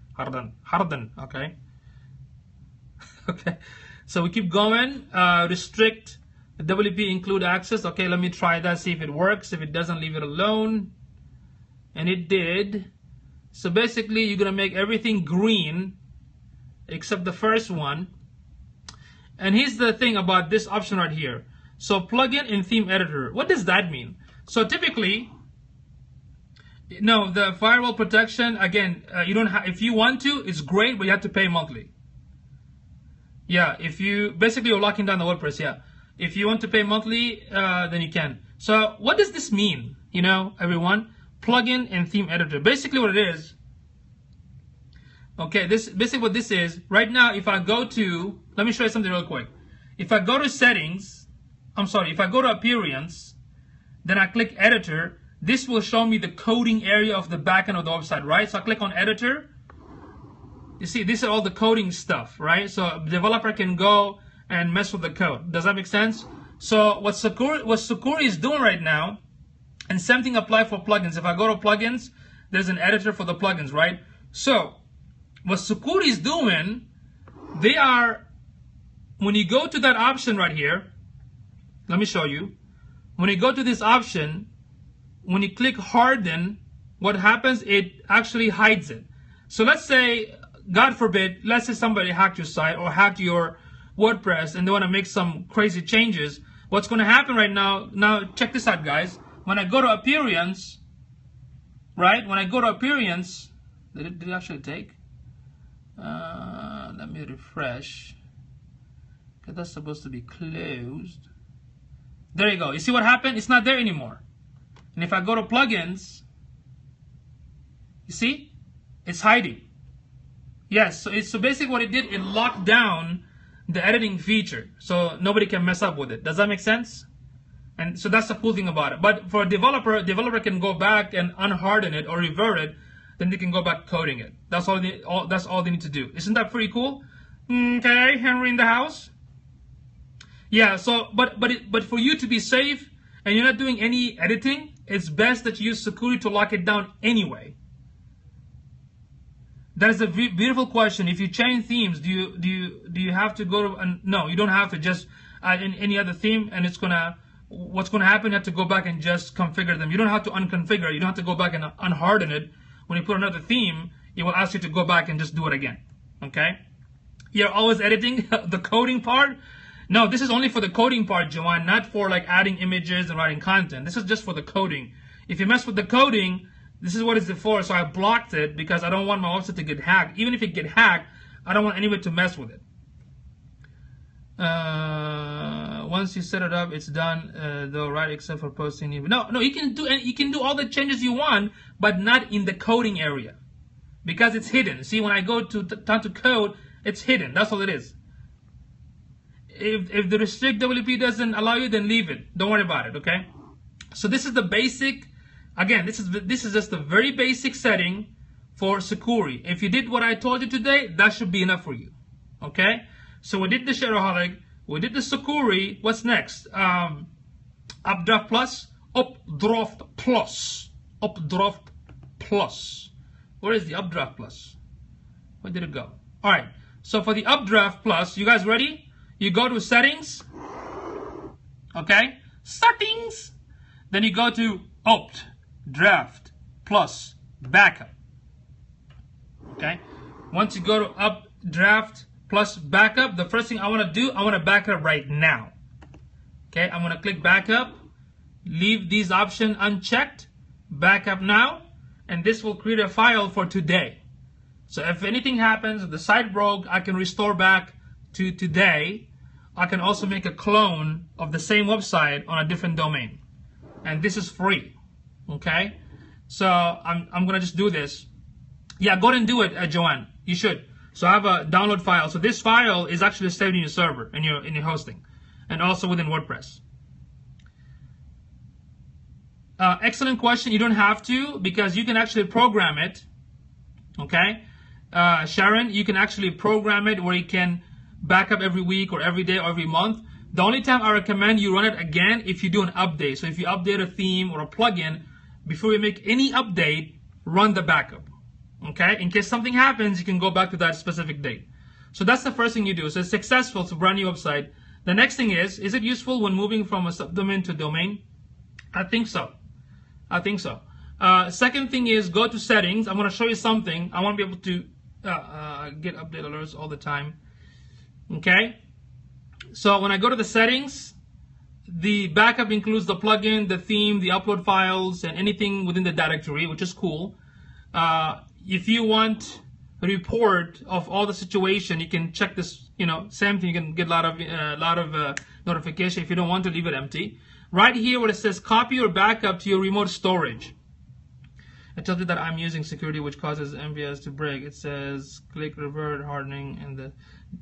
okay. Okay, so we keep going. Restrict WP include access. Okay, let me try that, see if it works. If it doesn't, leave it alone. And it did. So basically, you're going to make everything green except the first one. And here's the thing about this option right here. So plugin in theme editor. What does that mean? So typically, no, the firewall protection, again, you don't have, if you want to, it's great, but you have to pay monthly. Yeah, if you, basically you're locking down the WordPress, yeah. If you want to pay monthly, then you can. So what does this mean, you know, everyone? Plugin and theme editor. Basically what it is, okay, this basically what this is. Right now, if I go to, let me show you something real quick. If I go to settings, if I go to appearance, then I click editor, this will show me the coding area of the backend of the website, right? So I click on editor. You see, this is all the coding stuff, right? So a developer can go and mess with the code. Does that make sense? So what Sucuri is doing right now, and same thing apply for plugins. If I go to plugins, there's an editor for the plugins, right? So what Sucuri is doing, they are, when you go to that option right here, let me show you. When you go to this option, when you click harden, what happens, it actually hides it. So let's say, God forbid, let's say somebody hacked your site or hacked your WordPress and they want to make some crazy changes. What's going to happen right now, check this out, guys. When I go to appearance, right? When I go to appearance, did it actually take? Let me refresh. Because that's supposed to be closed. There you go. You see what happened? It's not there anymore. And if I go to plugins, you see? It's hiding. Yes, so basically what it did, it locked down the editing feature. So nobody can mess up with it. Does that make sense? And so that's the cool thing about it. But for a developer can go back and unharden it or revert it, then they can go back coding it. That's all they need to do. Isn't that pretty cool? Okay, Henry in the house. Yeah, so but for you to be safe and you're not doing any editing, it's best that you use security to lock it down anyway. That is a beautiful question. If you change themes, do you have to go to? No, you don't have to. Just add in any other theme, and what's gonna happen? You have to go back and just configure them. You don't have to unconfigure. You don't have to go back and unharden it. When you put another theme, it will ask you to go back and just do it again. Okay? You're always editing the coding part. No, this is only for the coding part, Joanne, not for like adding images and writing content. This is just for the coding. If you mess with the coding, this is what it's for. So I blocked it because I don't want my website to get hacked. Even if it get hacked, I don't want anybody to mess with it. Once you set it up, it's done. Though, right? Except for posting. No, you can do all the changes you want, but not in the coding area because it's hidden. See, when I go to time to code, it's hidden. That's all it is. If the restrict WP doesn't allow you, then leave it. Don't worry about it. Okay. So this is the basic. Again, this is just the very basic setting for Sucuri. If you did what I told you today, that should be enough for you. Okay? So we did the Shadowholic, we did the Sucuri. What's next? Updraft Plus, Updraft Plus, Updraft Plus. Where is the Updraft Plus? Where did it go? All right. So for the Updraft Plus, you guys ready? You go to Settings. Okay? Settings. Then you go to Updraft Plus Backup. Okay? Once you go to Updraft Plus Backup, the first thing I want to do, I want to back up right now. Okay? I'm going to click Backup. Leave these options unchecked. Backup now. And this will create a file for today. So if anything happens, if the site broke, I can restore back to today. I can also make a clone of the same website on a different domain. And this is free. Okay? So I'm gonna just do this. Yeah, go ahead and do it, Joanne. You should. So I have a download file. So this file is actually saved in your server, in your hosting, and also within WordPress. Excellent question. You don't have to, because you can actually program it. Okay? Sharon, you can actually program it where you can back up every week or every day or every month. The only time I recommend you run it again if you do an update. So if you update a theme or a plugin, before you make any update, run the backup. Okay? In case something happens, you can go back to that specific date. So that's the first thing you do. So it's successful. It's a brand new website. The next thing is it useful when moving from a subdomain to domain? I think so. I think so. Second thing is go to settings. I'm going to show you something. I want to be able to get update alerts all the time. Okay? So when I go to the settings, the backup includes the plugin, the theme, the upload files, and anything within the directory, which is cool. If you want a report of all the situation, you can check this. You know, same thing. You can get a lot of notification. If you don't want to, leave it empty. Right here, where it says copy or backup to your remote storage, it tells you that I'm using security, which causes MVS to break. It says click revert hardening and the.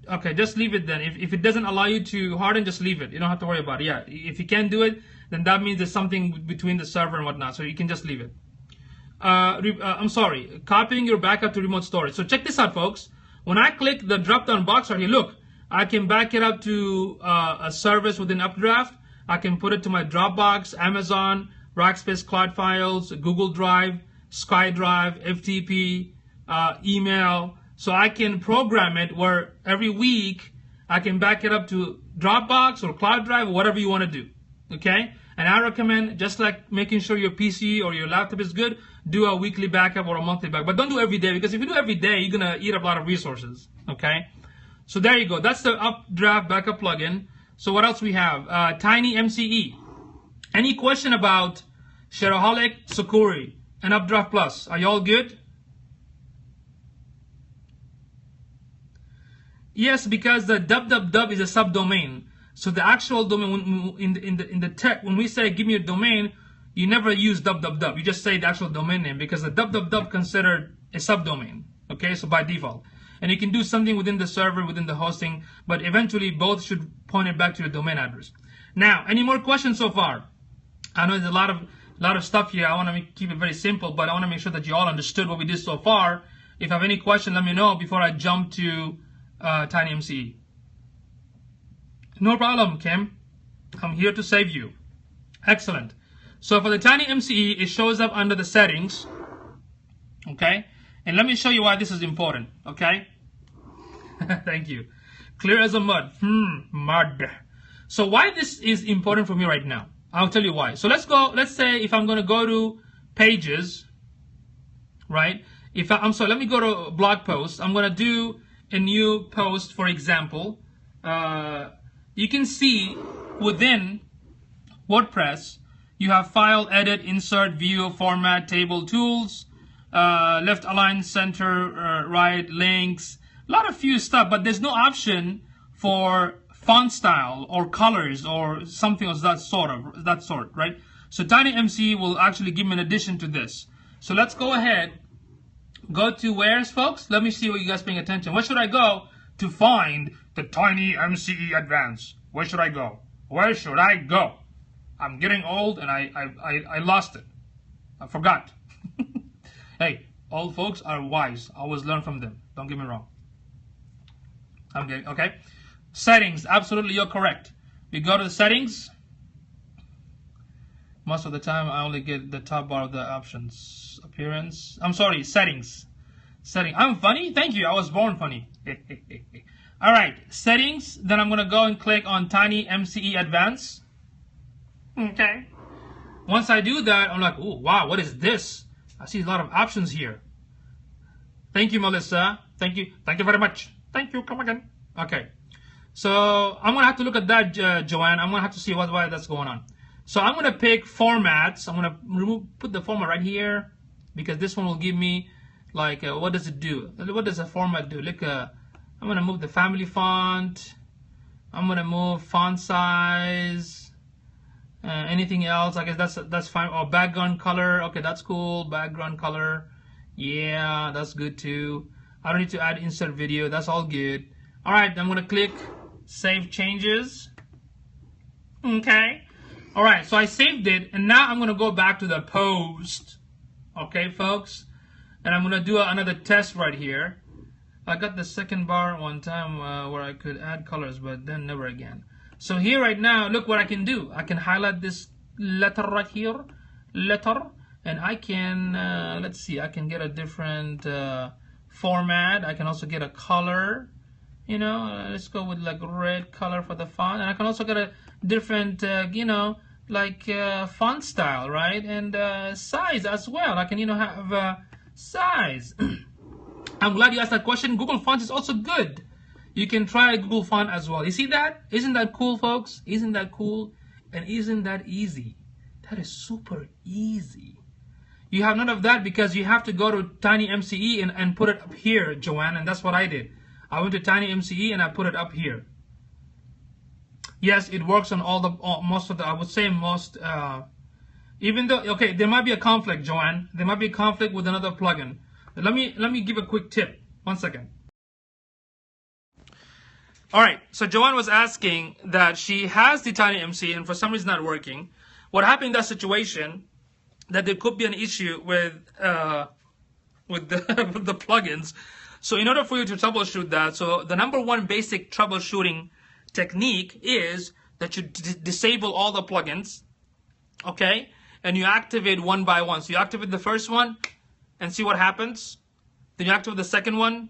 Okay, just leave it then. If it doesn't allow you to harden, just leave it. You don't have to worry about it. Yeah, if you can't do it, then that means there's something between the server and whatnot. So you can just leave it. I'm sorry, copying your backup to remote storage. So check this out, folks. When I click the drop-down box right here, look, I can back it up to a service within Updraft. I can put it to my Dropbox, Amazon, Rackspace Cloud Files, Google Drive, SkyDrive, FTP, email. So I can program it where every week I can back it up to Dropbox or Cloud Drive or whatever you want to do. Okay? And I recommend, just like making sure your PC or your laptop is good, do a weekly backup or a monthly backup. But don't do every day, because if you do every day, you're going to eat up a lot of resources. Okay? So there you go. That's the Updraft backup plugin. So what else we have? Tiny MCE. Any question about Shadowholic, Sakuri, and Updraft Plus? Are you all good? Yes, because the www is a subdomain. So the actual domain in the text, when we say give me a domain, you never use www. You just say the actual domain name, because the www considered a subdomain. Okay, so by default, and you can do something within the server, within the hosting, but eventually both should point it back to your domain address. Now, any more questions so far? I know there's a lot of stuff here. I want to keep it very simple, but I want to make sure that you all understood what we did so far. If you have any question, let me know before I jump to Tiny MCE. No problem, Kim. I'm here to save you. Excellent. So for the Tiny MCE, it shows up under the settings. Okay? And let me show you why this is important. Okay? Thank you. Clear as a mud. Mud. So why this is important for me right now? I'll tell you why. So let's go. Let's say if I'm going to go to pages, right? I'm sorry, let me go to blog posts. I'm going to do a new post, for example. You can see within WordPress, you have file, edit, insert, view, format, table, tools, left align, center, right, links, a lot of few stuff, but there's no option for font style or colors or something of that sort, right? So Tiny MCE will actually give me an addition to this. So let's go ahead, go to where's, folks? Let me see what you guys paying attention. Where should I go to find the Tiny MCE Advanced? Where should I go? Where should I go? I'm getting old and I lost it. I forgot. Hey, old folks are wise. Always learn from them. Don't get me wrong. I'm getting, okay. Settings, absolutely, you're correct. We go to the settings. Most of the time, I only get the top bar of the options. Appearance. I'm sorry, settings. Setting. I'm funny? Thank you. I was born funny. All right, settings. Then I'm going to go and click on Tiny MCE Advanced. Okay. Once I do that, I'm like, oh, wow, what is this? I see a lot of options here. Thank you, Melissa. Thank you. Thank you very much. Thank you. Come again. Okay. So I'm going to have to look at that, Joanne. I'm going to have to see why that's going on. So I'm going to pick formats. I'm going to put the format right here, because this one will give me, like, what does it do? What does a format do? Like, I'm going to move the family font. I'm going to move font size. Anything else? I guess that's fine. Oh, background color. Okay, that's cool. Background color. Yeah, that's good too. I don't need to add insert video. That's all good. All right, I'm going to click Save Changes. Okay. All right, so I saved it, and now I'm going to go back to the post. Okay, folks? And I'm going to do another test right here. I got the second bar one time where I could add colors, but then never again. So here right now, look what I can do. I can highlight this letter right here, letter, and I can, let's see, I can get a different format. I can also get a color, you know, let's go with like red color for the font. And I can also get a different, you know, like font style, right? And size as well. I can, you know, have size. I'm glad you asked that question. Google Fonts is also good. You can try Google Font as well. You see that? Isn't that cool, folks? Isn't that cool? And isn't that easy? That is super easy. You have none of that because you have to go to TinyMCE and put it up here, Joanne, and that's what I did. I went to TinyMCE and I put it up here. Yes, it works on all the most of the, I would say most, even though, okay, there might be a conflict, Joanne. There might be a conflict with another plugin. Let me give a quick tip. 1 second. All right, so Joanne was asking that she has the TinyMCE and for some reason not working. What happened in that situation? That there could be an issue with the with the plugins. So in order for you to troubleshoot that, so the number one basic troubleshooting technique is that you disable all the plugins, okay, and you activate one by one. So you activate the first one and see what happens. Then you activate the second one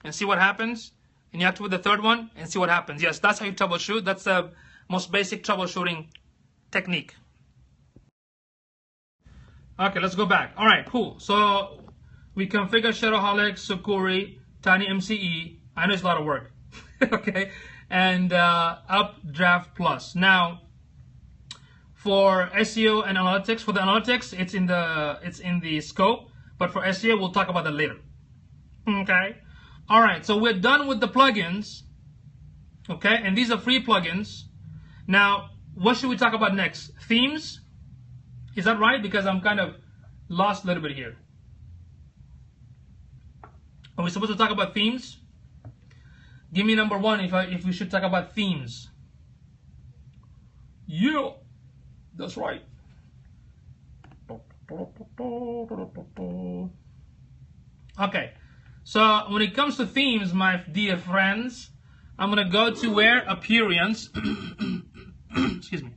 and see what happens. And you activate the third one and see what happens. Yes, that's how you troubleshoot. That's the most basic troubleshooting technique. Okay, let's go back. All right, cool. So we configure Shadowholic, Sukuri, TinyMCE. I know it's a lot of work. Okay, and Updraft Plus. Now, for SEO and analytics, for the analytics, it's in the scope. But for SEO, we'll talk about that later. Okay. All right. So we're done with the plugins. Okay, and these are free plugins. Now, what should we talk about next? Themes. Is that right? Because I'm kind of lost a little bit here. Are we supposed to talk about themes? Give me number one if we should talk about themes. Yeah, that's right. Okay, so when it comes to themes, my dear friends, I'm gonna go to where? Appearance. Excuse me.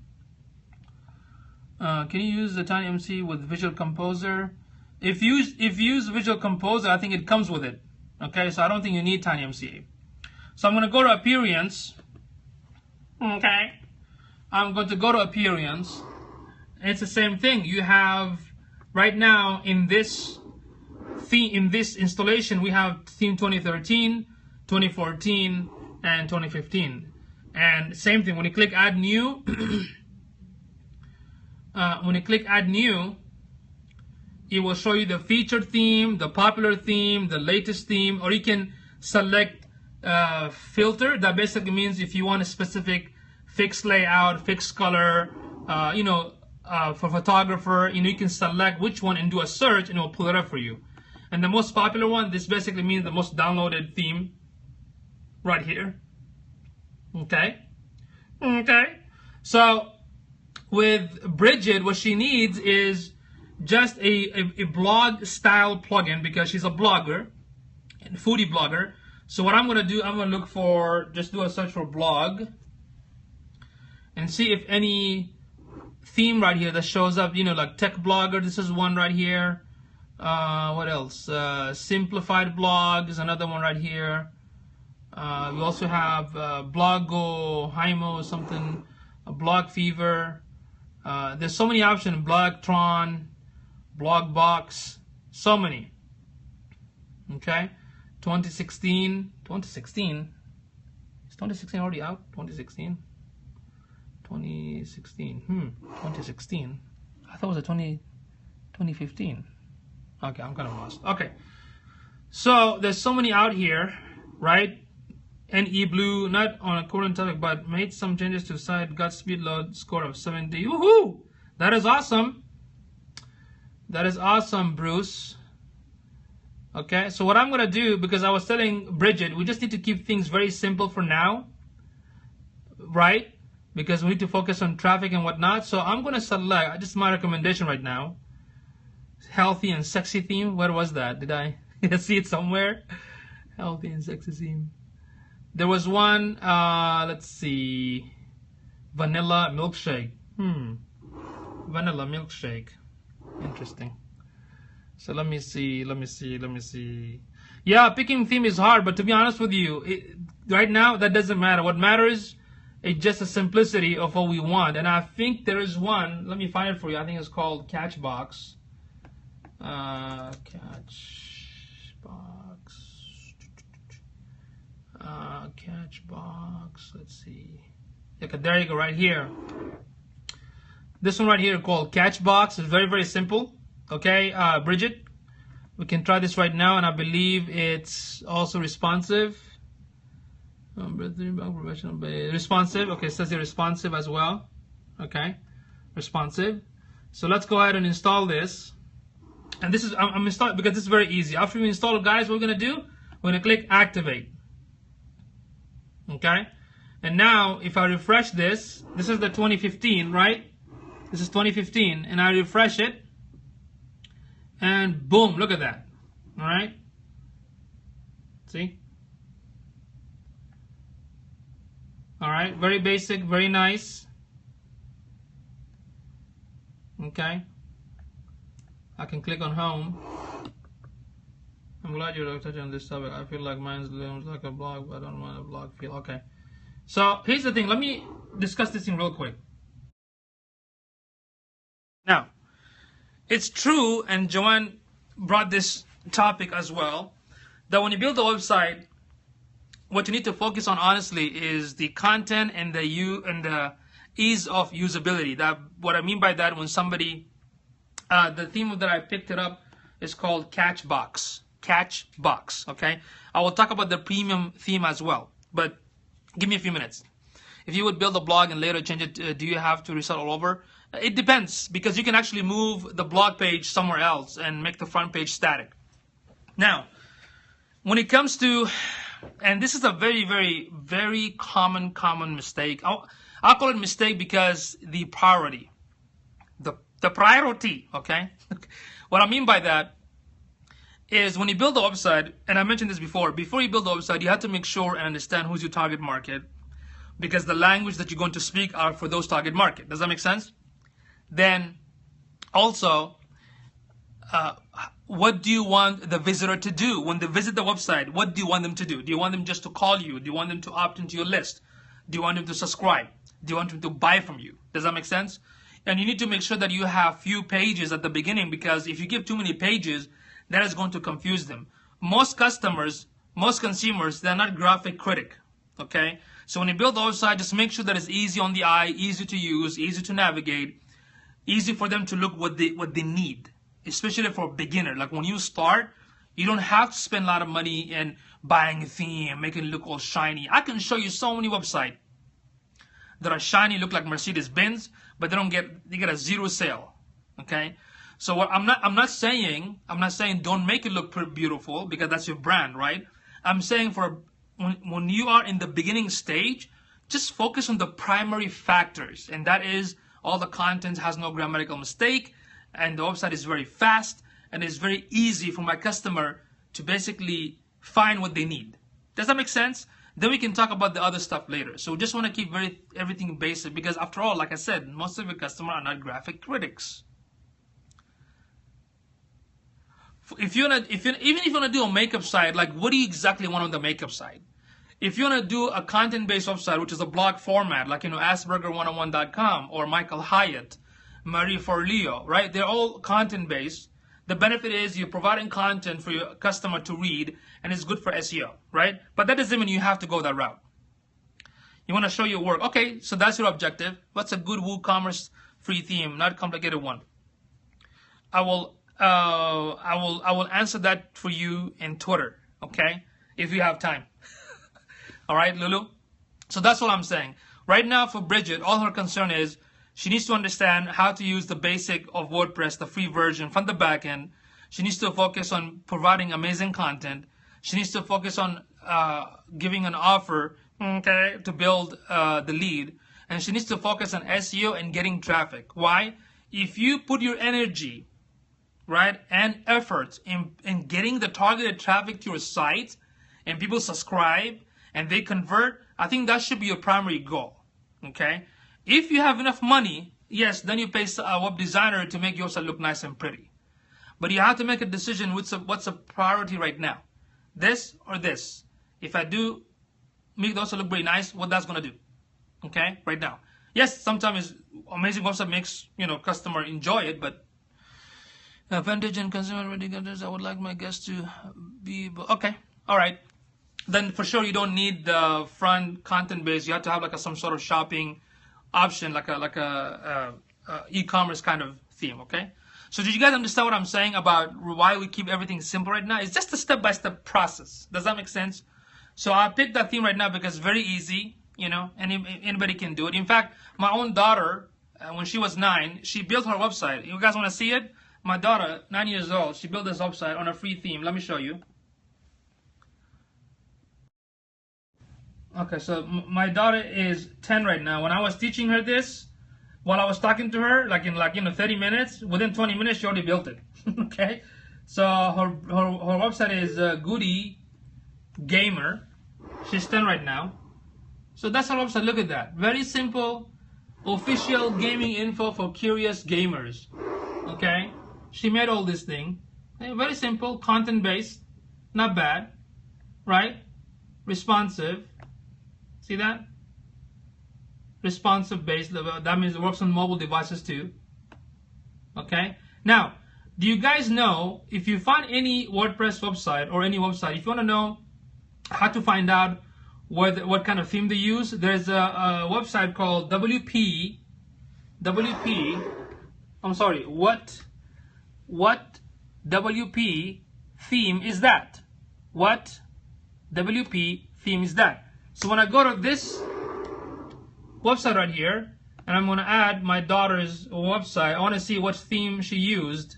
Can you use the TinyMCE with Visual Composer? If you use Visual Composer, I think it comes with it. Okay, so I don't think you need TinyMCE. So I'm going to go to Appearance. Okay, I'm going to go to Appearance. It's the same thing. You have right now in this theme, in this installation, we have theme 2013, 2014, and 2015. And same thing. When you click Add New. When you click Add New, it will show you the featured theme, the popular theme, the latest theme, or you can select filter. That basically means if you want a specific fixed layout, fixed color, you know, for photographer, you know, you can select which one and do a search, and it will pull it up for you. And the most popular one, this basically means the most downloaded theme, right here. Okay. Okay. So with Bridget, what she needs is just a blog style plugin because she's a blogger, a foodie blogger. So what I'm going to do, I'm going to look for, just do a search for blog and see if any theme right here that shows up, you know, like tech blogger. This is one right here. What else? Simplified blog is another one right here. We also have Blogo, Hymo, something, Blog Fever. There's so many options. Blogtron, Blogbox, so many. Okay, 2016. Is 2016 already out? 2016. 2016. I thought it was 2015. Okay, I'm kind of lost. Okay, so there's so many out here, right? NE Blue, not on a current topic, but made some changes to site, got speed load score of 70. Woohoo! That is awesome. That is awesome, Bruce. Okay, so what I'm going to do, because I was telling Bridget, we just need to keep things very simple for now, right? Because we need to focus on traffic and whatnot. So I'm going to select, this is my recommendation right now, healthy and sexy theme. Where was that? Did I see it somewhere? Healthy and sexy theme. There was one, let's see. Vanilla milkshake. Vanilla milkshake. Interesting. So let me see. Yeah, picking theme is hard, but to be honest with you, right now that doesn't matter. What matters is just the simplicity of what we want. And I think there is one. Let me find it for you. I think it's called Catchbox. Catchbox. Let's see. Okay, there you go, right here. This one right here called Catchbox is very, very simple. Okay, Bridget, we can try this right now, and I believe it's also responsive. Responsive. Okay, it says here responsive as well. Okay, responsive. So let's go ahead and install this. And this is I'm installing because this is very easy. After we install it, guys, what we're gonna do? We're gonna click activate. Okay, and now if I refresh this, this is the 2015, right? This is 2015, and I refresh it, and boom, look at that. All right, see? All right, very basic, very nice. Okay, I can click on home. I'm glad you're touching on this topic. I feel like mine's looks like a blog, but I don't want a blog feel. Okay, so here's the thing. Let me discuss this thing real quick. Now, it's true, and Joanne brought this topic as well, that when you build a website, what you need to focus on honestly is the content and the ease of usability. That what I mean by that, when somebody, the theme that I picked it up is called Catchbox. Catchbox. Okay, I will talk about the premium theme as well, but give me a few minutes. If you would build a blog and later change it, do you have to reset all over? It depends, because you can actually move the blog page somewhere else and make the front page static. Now, when it comes to, and this is a very, very, very common mistake. I'll call it mistake because the priority, the priority, okay? What I mean by that is when you build a website, and I mentioned this before you build a website, you have to make sure and understand who's your target market, because the language that you're going to speak are for those target market. Does that make sense? Then also, what do you want the visitor to do when they visit the website? What do you want them to do? Do you want them just to call you? Do you want them to opt into your list? Do you want them to subscribe? Do you want them to buy from you? Does that make sense? And you need to make sure that you have few pages at the beginning, because if you give too many pages, that is going to confuse them. Most customers, most consumers, they're not graphic critic, okay? So when you build a website, just make sure that it's easy on the eye, easy to use, easy to navigate, easy for them to look what they need, especially for a beginner. Like when you start, you don't have to spend a lot of money in buying a theme, making it look all shiny. I can show you so many websites that are shiny, look like Mercedes-Benz, but they get a zero sale. Okay, so what I'm not saying don't make it look beautiful, because that's your brand, right? I'm saying when you are in the beginning stage, just focus on the primary factors, and that is all the content has no grammatical mistake, and the website is very fast, and it's very easy for my customer to basically find what they need. Does that make sense? Then we can talk about the other stuff later. So we just want to keep everything basic, because after all, like I said, most of your customers are not graphic critics. Even if you want to do a makeup site, like what do you exactly want on the makeup site? If you want to do a content-based website, which is a blog format, like, Asperger101.com or Michael Hyatt, Marie Forleo, right? They're all content-based. The benefit is you're providing content for your customer to read, and it's good for SEO, right? But that doesn't mean you have to go that route. You want to show your work. Okay, so that's your objective. What's a good WooCommerce free theme? Not complicated one. I will answer that for you in Twitter, okay? If you have time. All right, Lulu? So that's what I'm saying. Right now for Bridget, all her concern is she needs to understand how to use the basic of WordPress, the free version from the back end. She needs to focus on providing amazing content. She needs to focus on giving an offer, okay, to build the lead. And she needs to focus on SEO and getting traffic. Why? If you put your energy, right, and effort in getting the targeted traffic to your site, and people subscribe, and they convert, I think that should be your primary goal, okay? If you have enough money, yes, then you pay a web designer to make your website look nice and pretty. But you have to make a decision what's a priority right now. This or this. If I do make the website look very nice, what that's going to do. Okay, right now. Yes, sometimes amazing website makes, customer enjoy it, but advantage and consumer ready gutters, I would like my guests to be, okay, all right. Then for sure you don't need the front content base. You have to have like some sort of shopping option, like a e-commerce kind of theme, okay? So did you guys understand what I'm saying about why we keep everything simple right now? It's just a step-by-step process. Does that make sense? So I picked that theme right now because it's very easy, anybody can do it. In fact, my own daughter, when she was 9, she built her website. You guys want to see it? My daughter, 9 years old, she built this website on a free theme. Let me show you. Okay, so my daughter is 10 right now. When I was teaching her this, while I was talking to her, like in 30 minutes, within 20 minutes, she already built it. Okay, so her website is Goody Gamer. She's 10 right now. So that's her website. Look at that. Very simple, official gaming info for curious gamers. Okay, she made all this thing. Very simple, content based, not bad, right? Responsive. See that? Responsive based. That means it works on mobile devices too. Okay. Now, do you guys know, if you find any WordPress website or any website, if you want to know how to find out what kind of theme they use, there's a website called what WP theme is that? What WP theme is that? So when I go to this website right here, and I'm going to add my daughter's website, I want to see what theme she used.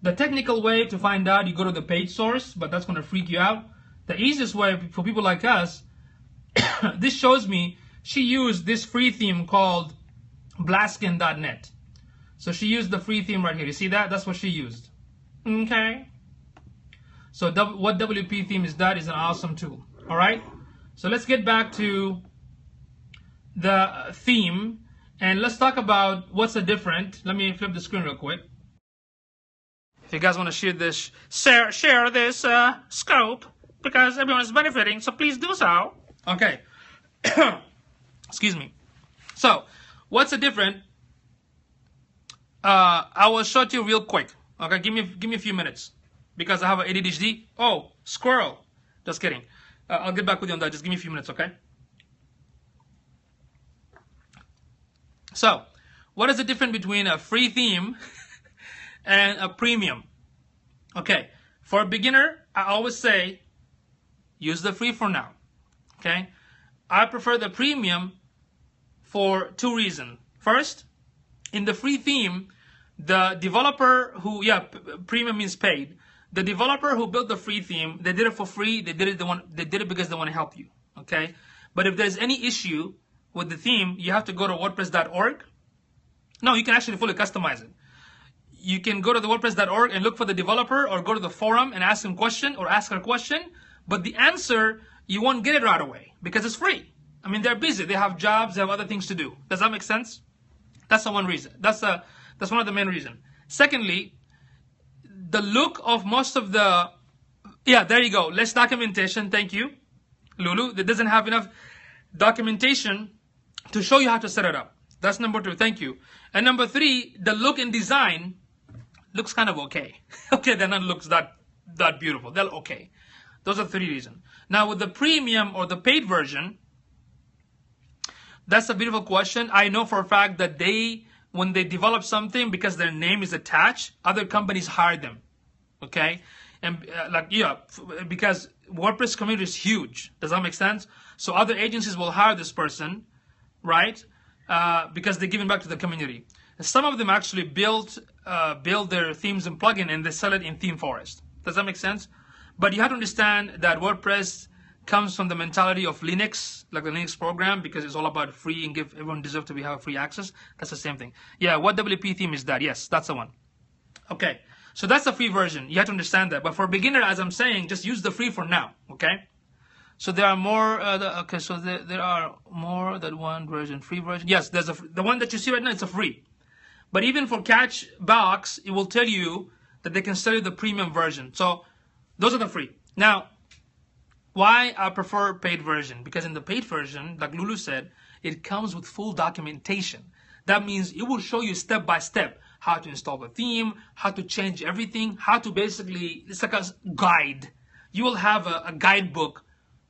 The technical way to find out, you go to the page source, but that's going to freak you out. The easiest way for people like us, this shows me she used this free theme called Blaskin.net. So she used the free theme right here. You see that? That's what she used. Okay. So what WP theme is that? Is an awesome tool. All right. So let's get back to the theme and let's talk about what's the different. Let me flip the screen real quick. If you guys want to share this, share this scope because everyone is benefiting. So please do so. Okay. Excuse me. So what's the different? I will show it to you real quick. Okay, give me a few minutes because I have an ADHD. Oh, squirrel. Just kidding. I'll get back with you on that. Just give me a few minutes, okay? So, what is the difference between a free theme and a premium? Okay, for a beginner, I always say use the free for now. Okay, I prefer the premium for 2 reasons. First, in the free theme, the developer who, premium means paid. The developer who built the free theme, they did it for free. They did it because they want to help you. Okay, but if there's any issue with the theme, you have to go to WordPress.org. No, you can actually fully customize it. You can go to the WordPress.org and look for the developer, or go to the forum and ask him a question or ask her a question. But the answer, you won't get it right away because it's free. I mean, they're busy. They have jobs. They have other things to do. Does that make sense? That's the one reason. That's one of the main reasons. Secondly, the look of most of the, there you go. Less documentation. Thank you, Lulu. That doesn't have enough documentation to show you how to set it up. That's number 2. Thank you. And number 3, the look and design looks kind of okay. Okay, they're not looks that beautiful. They're okay. Those are 3 reasons. Now with the premium or the paid version, that's a beautiful question. I know for a fact that when they develop something, because their name is attached, other companies hire them. Okay, and because WordPress community is huge. Does that make sense? So other agencies will hire this person, right? Because they're giving back to the community. And some of them actually build their themes and plugin and they sell it in Theme Forest. Does that make sense? But you have to understand that WordPress comes from the mentality of Linux, like the Linux program, because it's all about free and give everyone deserve to have free access. That's the same thing. Yeah, what WP theme is that? Yes, that's the one. Okay, so that's the free version. You have to understand that. But for a beginner, as I'm saying, just use the free for now. Okay. So there are more. Okay, so there are more than one version. Free version. Yes, there's the one that you see right now. It's a free. But even for Catchbox, it will tell you that they can sell you the premium version. So those are the free. Now, why I prefer paid version? Because in the paid version, like Lulu said, it comes with full documentation. That means it will show you step by step how to install the theme, how to change everything, how to basically, it's like a guide. You will have a guidebook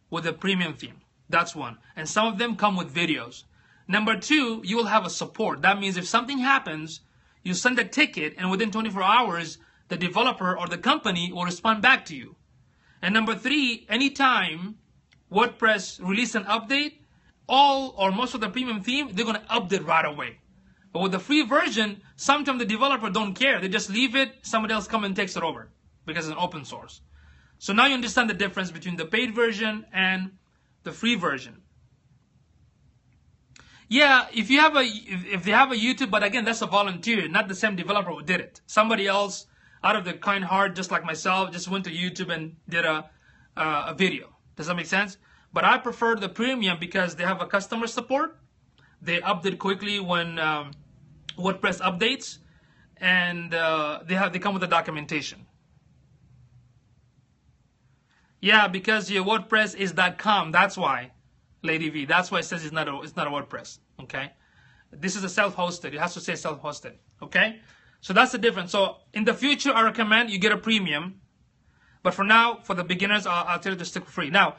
with a premium theme. That's one. And some of them come with videos. Number two, you will have a support. That means if something happens, you send a ticket and within 24 hours, the developer or the company will respond back to you. And number three, anytime WordPress release an update, all or most of the premium theme, they're going to update right away. But with the free version, sometimes the developer don't care. They just leave it, somebody else come and takes it over because it's an open source. So now you understand the difference between the paid version and the free version. Yeah, if they have a YouTube, but again, that's a volunteer, not the same developer who did it. Somebody else, out of their kind heart, just like myself, just went to YouTube and did a video. Does that make sense? But I prefer the premium because they have a customer support. They update quickly when WordPress updates, and they come with the documentation. Yeah, because your WordPress is .com. That's why, Lady V. That's why it says it's not a WordPress. Okay, this is a self-hosted. It has to say self-hosted. Okay, so that's the difference. So in the future, I recommend you get a premium. But for now, for the beginners, I'll tell you to stick with free. Now,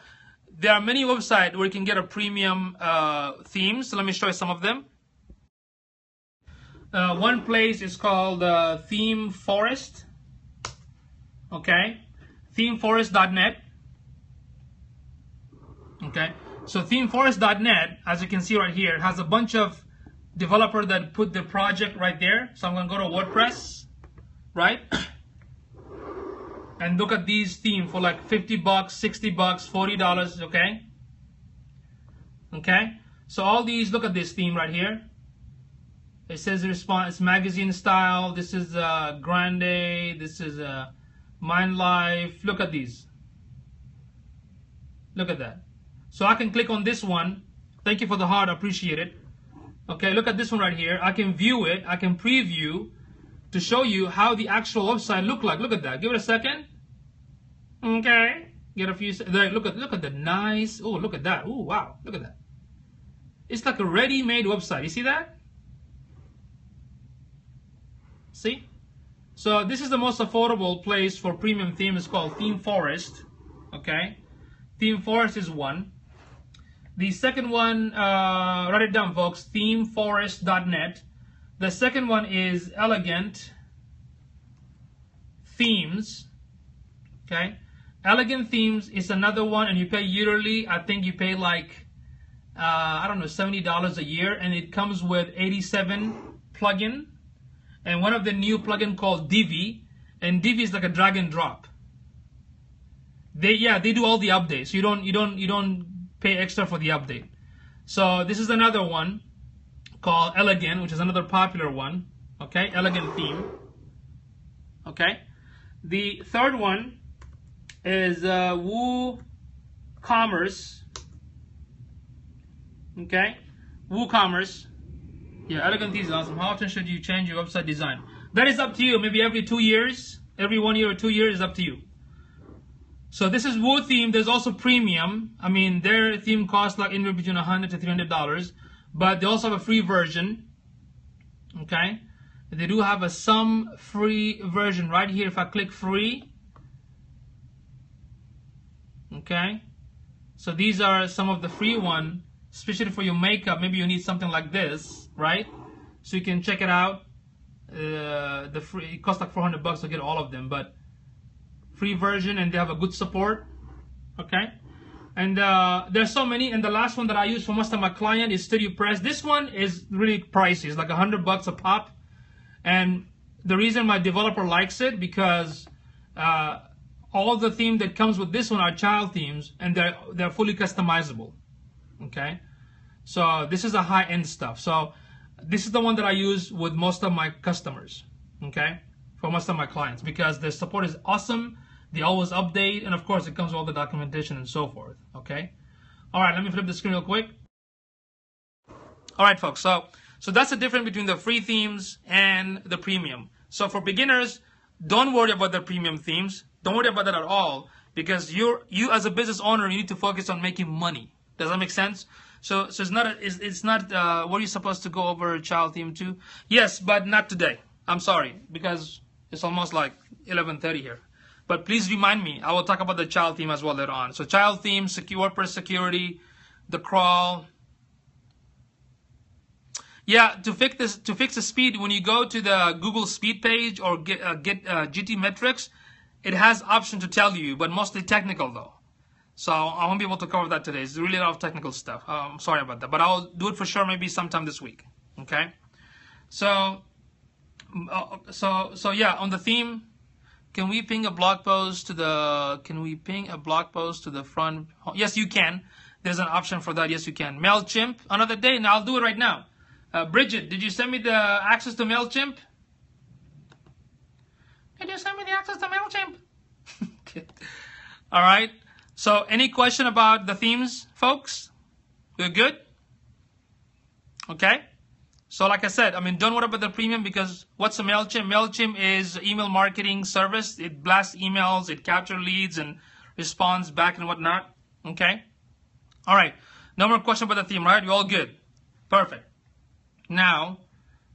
there are many websites where you can get a premium themes. So let me show you some of them. One place is called Theme Forest. Okay, themeforest.net. Okay, so themeforest.net, as you can see right here, has a bunch of developers that put the project right there. So I'm going to go to WordPress, right? And look at these themes for like $50, $60, $40, okay? Okay, so all these, look at this theme right here. It says it's magazine style. This is Grande. This is Mind Life. Look at these. Look at that. So I can click on this one. Thank you for the heart. I appreciate it. Okay, look at this one right here. I can view it. I can preview to show you how the actual website look like. Look at that. Give it a second. Okay. Get a few. Look at the nice. Oh, look at that. Oh, wow. Look at that. It's like a ready-made website. You see that? See? So this is the most affordable place for premium theme. It's called Theme Forest. Okay. Theme Forest is one. The second one, write it down, folks. Themeforest.net. The second one is Elegant Themes. Okay. Elegant Themes is another one, and you pay yearly. I think you pay like, I don't know, $70 a year, and it comes with 87 plugin, and one of the new plugin called Divi, and Divi is like a drag and drop. They do all the updates. You don't pay extra for the update. So this is another one called Elegant, which is another popular one. Okay, Elegant Theme. Okay, the third one is WooCommerce. Okay, WooCommerce. Yeah, Elegant Theme is awesome. How often should you change your website design? That is up to you. Maybe every 2 years, every 1 year or 2 years is up to you. So this is Woo theme. There's also premium. I mean, their theme costs like anywhere between $100 to $300, but they also have a free version. Okay, they do have some free version right here. If I click free, okay, so these are some of the free one, especially for your makeup. Maybe you need something like this, right? So you can check it out. The free, it costs like $400 to get all of them, but free version, and they have a good support. Okay, and there's so many. And the last one that I use for most of my client is StudioPress. This one is really pricey. It's like $100 a pop, and the reason my developer likes it because all the theme that comes with this one are child themes, and they're fully customizable. Okay, so this is a high-end stuff. So this is the one that I use with most of my customers. Okay, for most of my clients, because the support is awesome. They always update, and of course it comes with all the documentation and so forth. Okay. All right, let me flip the screen real quick. All right, folks. So that's the difference between the free themes and the premium. So for beginners, don't worry about the premium themes. Don't worry about that at all, because you as a business owner, you need to focus on making money. Does that make sense? So it's not were you supposed to go over child theme too? Yes, but not today. I'm sorry, because it's almost like 11:30 here. But please remind me. I will talk about the child theme as well later on. So child theme, WordPress security, the crawl. Yeah, to fix the speed, when you go to the Google Speed page or get GT Metrics, it has option to tell you, but mostly technical though. So I won't be able to cover that today. It's really a lot of technical stuff. I'm sorry about that, but I'll do it for sure maybe sometime this week. Okay. So yeah, on the theme, can we ping a blog post to the front? Yes, you can. There's an option for that. Yes, you can. MailChimp, another day, and I'll do it right now. Bridget, did you send me the access to MailChimp? Did you send me the access to MailChimp? Okay. All right. So any question about the themes, folks? We're good? Okay. So like I said, I mean, don't worry about the premium, because what's a MailChimp? MailChimp is email marketing service. It blasts emails, it captures leads and responds back and whatnot. Okay. All right. No more question about the theme, right? You're all good. Perfect. Now,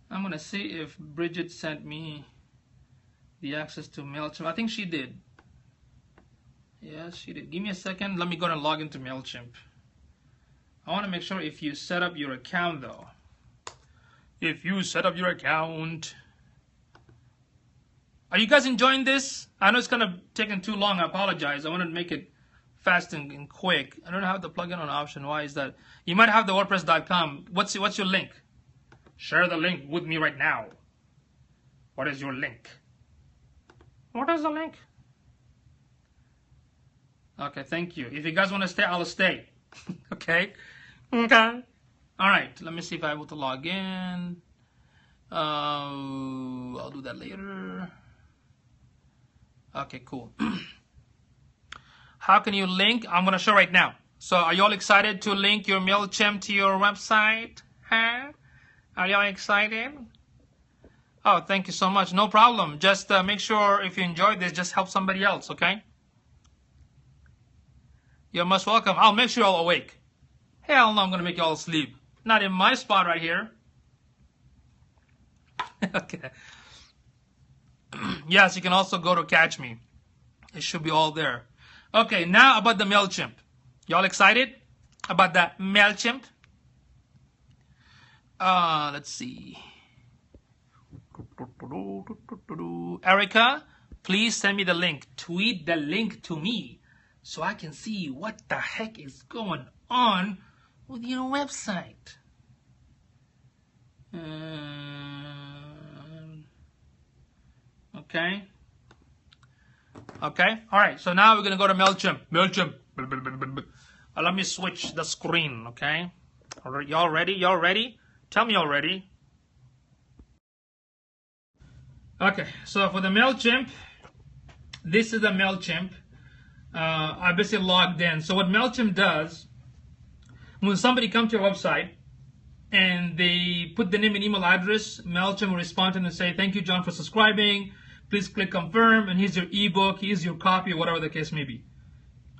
I'm going to see if Bridget sent me the access to MailChimp. I think she did. Yes, she did. Give me a second. Let me go and log into MailChimp. I want to make sure if you set up your account, though. If you set up your account. Are you guys enjoying this? I know it's kind of taking too long. I apologize. I wanted to make it fast and quick. I don't have the plugin on option. Why is that? You might have the WordPress.com. What's your link? Share the link with me right now. What is your link? What is the link? Okay, thank you. If you guys want to stay, I'll stay. Okay? Okay. All right, let me see if I'm able to log in. I'll do that later. Okay, cool. How can you link? I'm going to show right now. So are you all excited to link your MailChimp to your website? Huh? Are y'all excited? Oh, thank you so much. No problem. Just make sure if you enjoyed this, just help somebody else, okay? You're most welcome. I'll make sure you're all awake. Hell no, I'm going to make you all sleep. Not in my spot right here. Okay. Yes, you can also go to Catch Me. It should be all there. Okay, now about the MailChimp. Y'all excited about that MailChimp? Let's see. Erica, please send me the link. Tweet the link to me so I can see what the heck is going on with your website. Okay. Okay. All right. So now we're going to go to MailChimp. MailChimp. Let me switch the screen. Okay. All right. Y'all ready? Y'all ready? Tell me y'all ready. Okay. So for the MailChimp, this is the MailChimp. I basically logged in. So what MailChimp does, when somebody comes to your website and they put the name and email address, MailChimp will respond to them and say, thank you, John, for subscribing. Please click confirm, and here's your ebook, here's your copy, or whatever the case may be.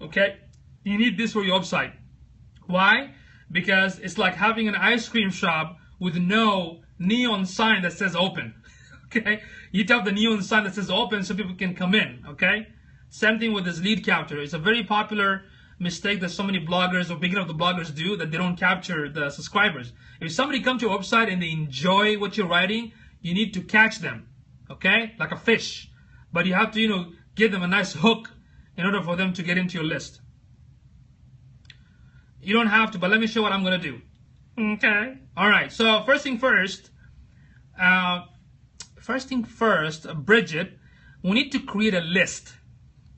Okay? You need this for your website. Why? Because it's like having an ice cream shop with no neon sign that says open. Okay? You have the neon sign that says open so people can come in. Okay? Same thing with this lead capture. It's a very popular mistake that so many bloggers or beginner of the bloggers do, that they don't capture the subscribers. If somebody comes to your website and they enjoy what you're writing, you need to catch them. Okay? Like a fish. But you have to, give them a nice hook in order for them to get into your list. You don't have to, but let me show what I'm going to do. Okay? Alright, so first thing first, Bridget, we need to create a list.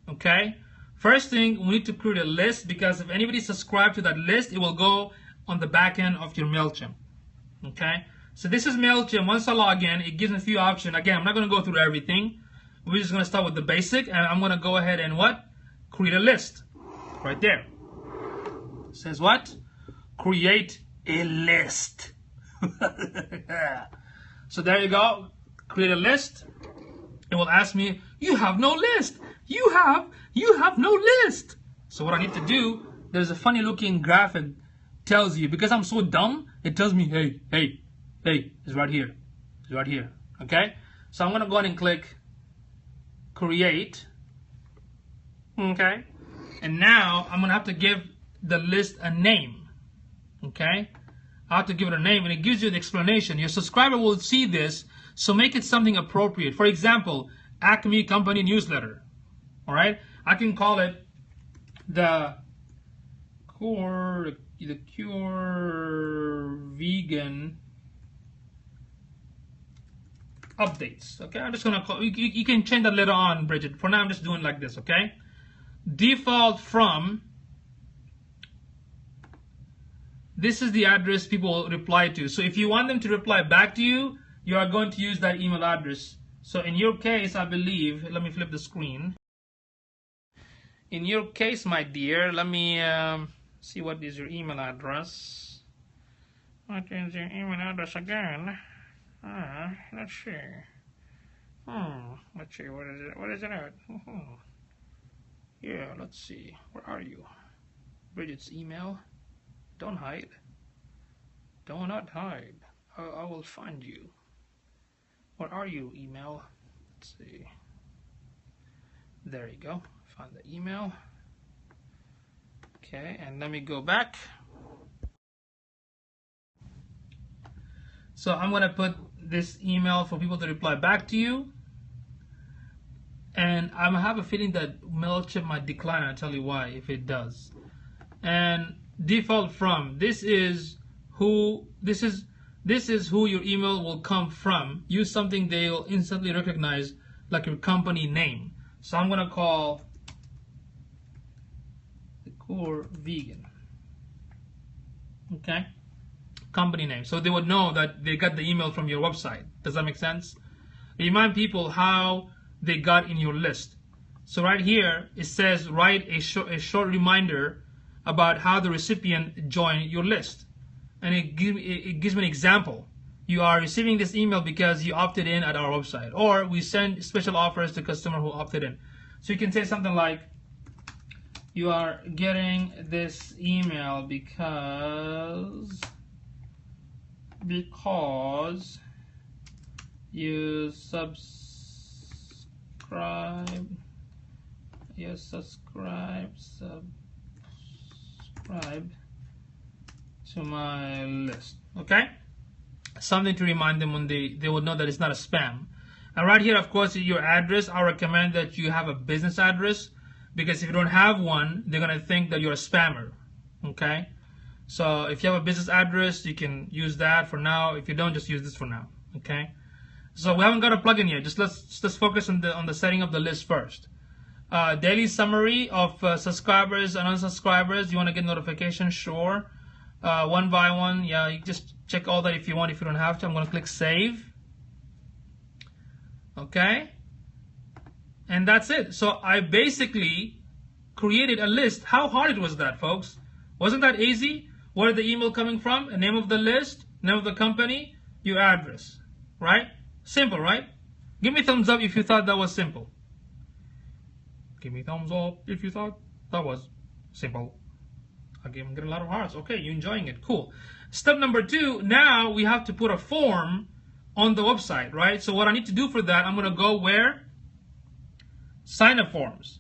Okay? First thing, we need to create a list, because if anybody subscribes to that list, it will go on the back end of your MailChimp. Okay? So this is MailChimp. Once I log in, it gives me a few options. Again, I'm not going to go through everything. we're just going to start with the basic, and I'm going to go ahead and what? Create a list. Right there. It says what? Create a list. So there you go. Create a list. It will ask me, you have no list. You have no list. So what I need to do, there's a funny looking graphic tells you, because I'm so dumb, it tells me, hey, it's right here. It's right here. Okay? So I'm going to go ahead and click create. Okay? And now I'm going to have to give the list a name. Okay? I have to give it a name, and it gives you the explanation. Your subscriber will see this, so make it something appropriate. For example, Acme Company Newsletter. All right? I can call it the Cure Vegan Updates. Okay? I'm just going to call, you can change that later on, Bridget. For now, I'm just doing like this, okay? Default from, this is the address people reply to. So if you want them to reply back to you, you are going to use that email address. So in your case, I believe, let me flip the screen. In your case, my dear, let me see what is your email address. What is your email address again? Let's see. Let's see, what is it? What is it at? Yeah, let's see. Where are you? Bridget's email. Don't hide. Do not hide. I will find you. Where are you, email? Let's see. There you go. Find the email. Okay, and let me go back. So I'm going to put this email for people to reply back to you. And I have a feeling that MailChimp might decline. I'll tell you why if it does. And default from, this is who your email will come from. Use something they'll instantly recognize, like your company name. So I'm going to call the Core Vegan. Okay? Company name. So they would know that they got the email from your website. Does that make sense? Remind people how they got in your list. So right here, it says write a short reminder about how the recipient joined your list. And it gives me an example. You are receiving this email because you opted in at our website. Or we send special offers to customers who opted in. So you can say something like, you are getting this email because you subscribe to my list. Okay, something to remind them when they would know that it's not a spam. And right here, of course, your address. I recommend that you have a business address, because if you don't have one, they're gonna think that you're a spammer. Okay, so if you have a business address, you can use that for now. If you don't, just use this for now. Okay, so we haven't got a plugin yet. Let's focus on the setting of the list first. Daily summary of subscribers and unsubscribers. You want to get notifications? Sure. One by one. Yeah, you just check all that if you want. If you don't have to, I'm going to click save. Okay. And that's it. So I basically created a list. How hard was that, folks? Wasn't that easy? Where is the email coming from? The name of the list, name of the company, your address. Right? Simple, right? Give me a thumbs up if you thought that was simple. Give me a thumbs up if you thought that was simple. Okay, I'm getting a lot of hearts. Okay, you're enjoying it. Cool. Step number 2, now we have to put a form on the website, right? So what I need to do for that, I'm going to go where? Sign up forms.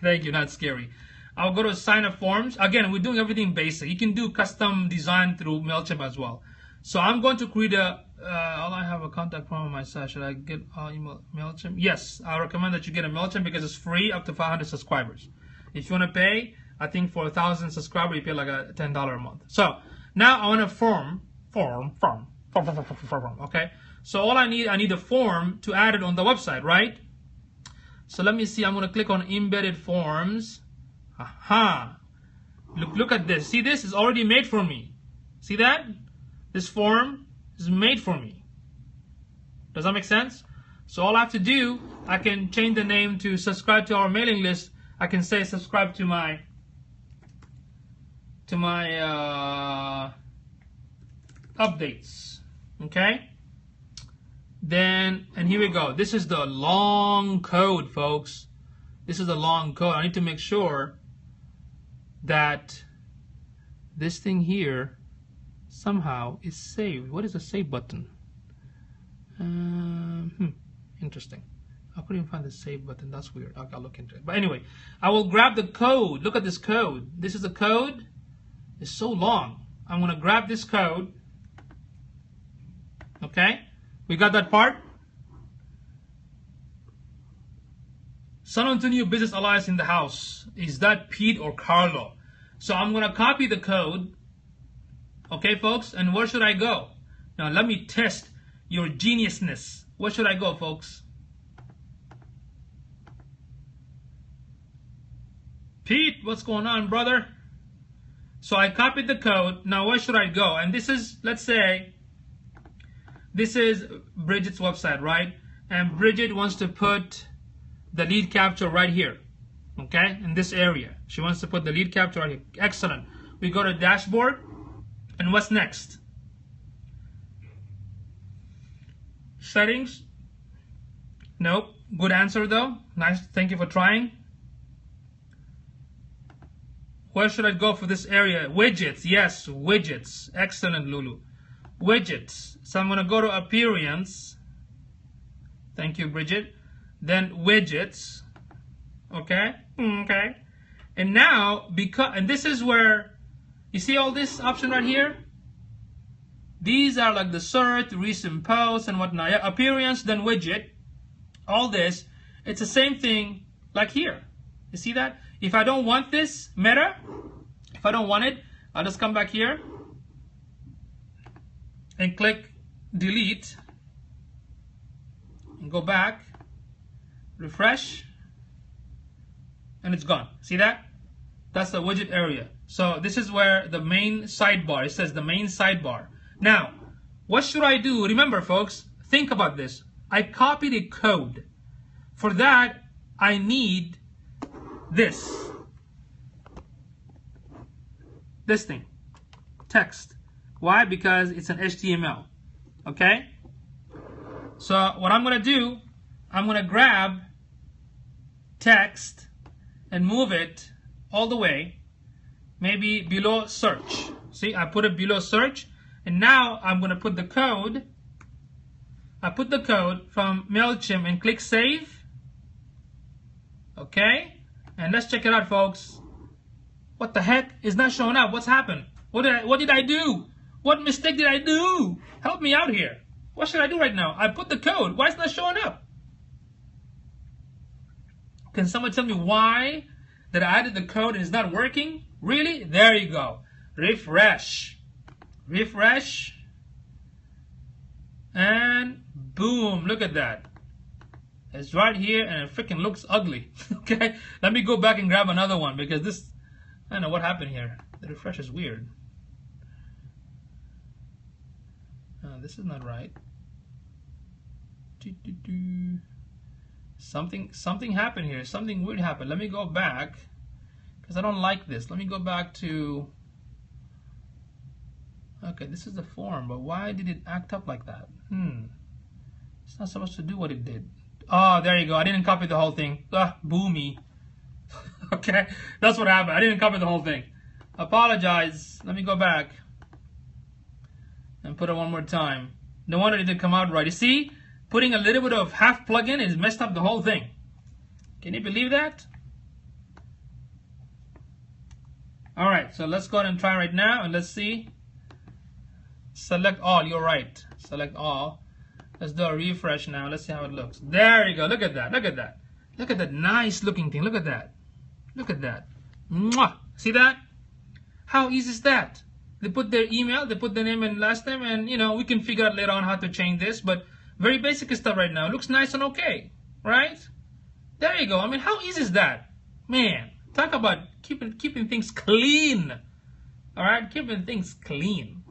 Thank you, not scary. I'll go to sign up forms. Again, we're doing everything basic. You can do custom design through MailChimp as well. So I'm going to create a, all I have a contact form on my site. Should I get email MailChimp? Yes, I recommend that you get a MailChimp because it's free up to 500 subscribers. If you want to pay, I think for 1,000 subscribers, you pay like a $10 a month. So now I want a form, okay? So all I need a form to add it on the website, right? So let me see, I'm going to click on embedded forms. Aha. Look at this. See, this is already made for me. See that? This form is made for me. Does that make sense? So all I have to do, I can change the name to subscribe to our mailing list. I can say subscribe to my updates. Okay? Then, and here we go. This is the long code, folks. This is the long code. I need to make sure that this thing here somehow is saved. What is the save button? Interesting. I couldn't find the save button. That's weird. I'll look into it. But anyway, I will grab the code. Look at this code. This is the code. It's so long. I'm going to grab this code. Okay? We got that part? San Antonio Business Alliance in the house. Is that Pete or Carlo? So I'm going to copy the code. Okay, folks? And where should I go? Now, let me test your geniusness. Where should I go, folks? Pete, what's going on, brother? So I copied the code. Now, where should I go? And this is, let's say, this is Bridget's website, right? And Bridget wants to put the lead capture right here. Okay? In this area. She wants to put the lead capture right here. Excellent. We go to dashboard. And what's next? Settings. Nope. Good answer though. Nice. Thank you for trying. Where should I go for this area? Widgets. Yes, widgets. Excellent, Lulu. Widgets. So I'm going to go to appearance. Thank you, Bridget. Then widgets. Okay. Okay. And now, and this is where, you see all this option right here? These are like the search, recent posts, and whatnot. Yeah, appearance, then widget. All this, it's the same thing like here. You see that? If I don't want this meta, if I don't want it, I'll just come back here and click delete and go back, refresh, and it's gone. See that? That's the widget area. So this is where the main sidebar, it says the main sidebar. Now, what should I do? Remember, folks, think about this. I copied a code. For that, I need this thing, text. Why? Because it's an HTML. Okay? So what I'm going to do, I'm going to grab text and move it all the way, maybe below search. See, I put it below search, and now I'm going to put the code. I put the code from MailChimp and click save. Okay? And let's check it out, folks. What the heck? It's not showing up. What's happened? What did I do? What mistake did I do? Help me out here. What should I do right now? I put the code. Why is it not showing up? Can someone tell me why that I added the code and it's not working? Really? There you go. Refresh. Refresh. And boom. Look at that. It's right here and it freaking looks ugly. Okay? Let me go back and grab another one because this, I don't know what happened here. The refresh is weird. This is not right. Something happened here. Something weird happened. Let me go back because I don't like this. Let me go back to, okay, this is the form, but why did it act up like that? It's not supposed to do what it did. Oh, there you go. I didn't copy the whole thing. Boomy. Okay, that's what happened. I didn't copy the whole thing. Apologize. Let me go back and put it one more time. No wonder it didn't come out right. You see, putting a little bit of half plugin is messed up the whole thing. Can you believe that? All right, so let's go ahead and try right now, and let's see. Select all. You're right. Select all. Let's do a refresh now. Let's see how it looks. There you go. Look at that. Look at that. Look at that nice looking thing. Look at that. Look at that. Mwah. See that? How easy is that? They put their email, they put their name and last name, and you know, we can figure out later on how to change this, but very basic stuff right now. It looks nice and okay, right? There you go. I mean, how easy is that? Man, talk about keeping things clean. All right, keeping things clean.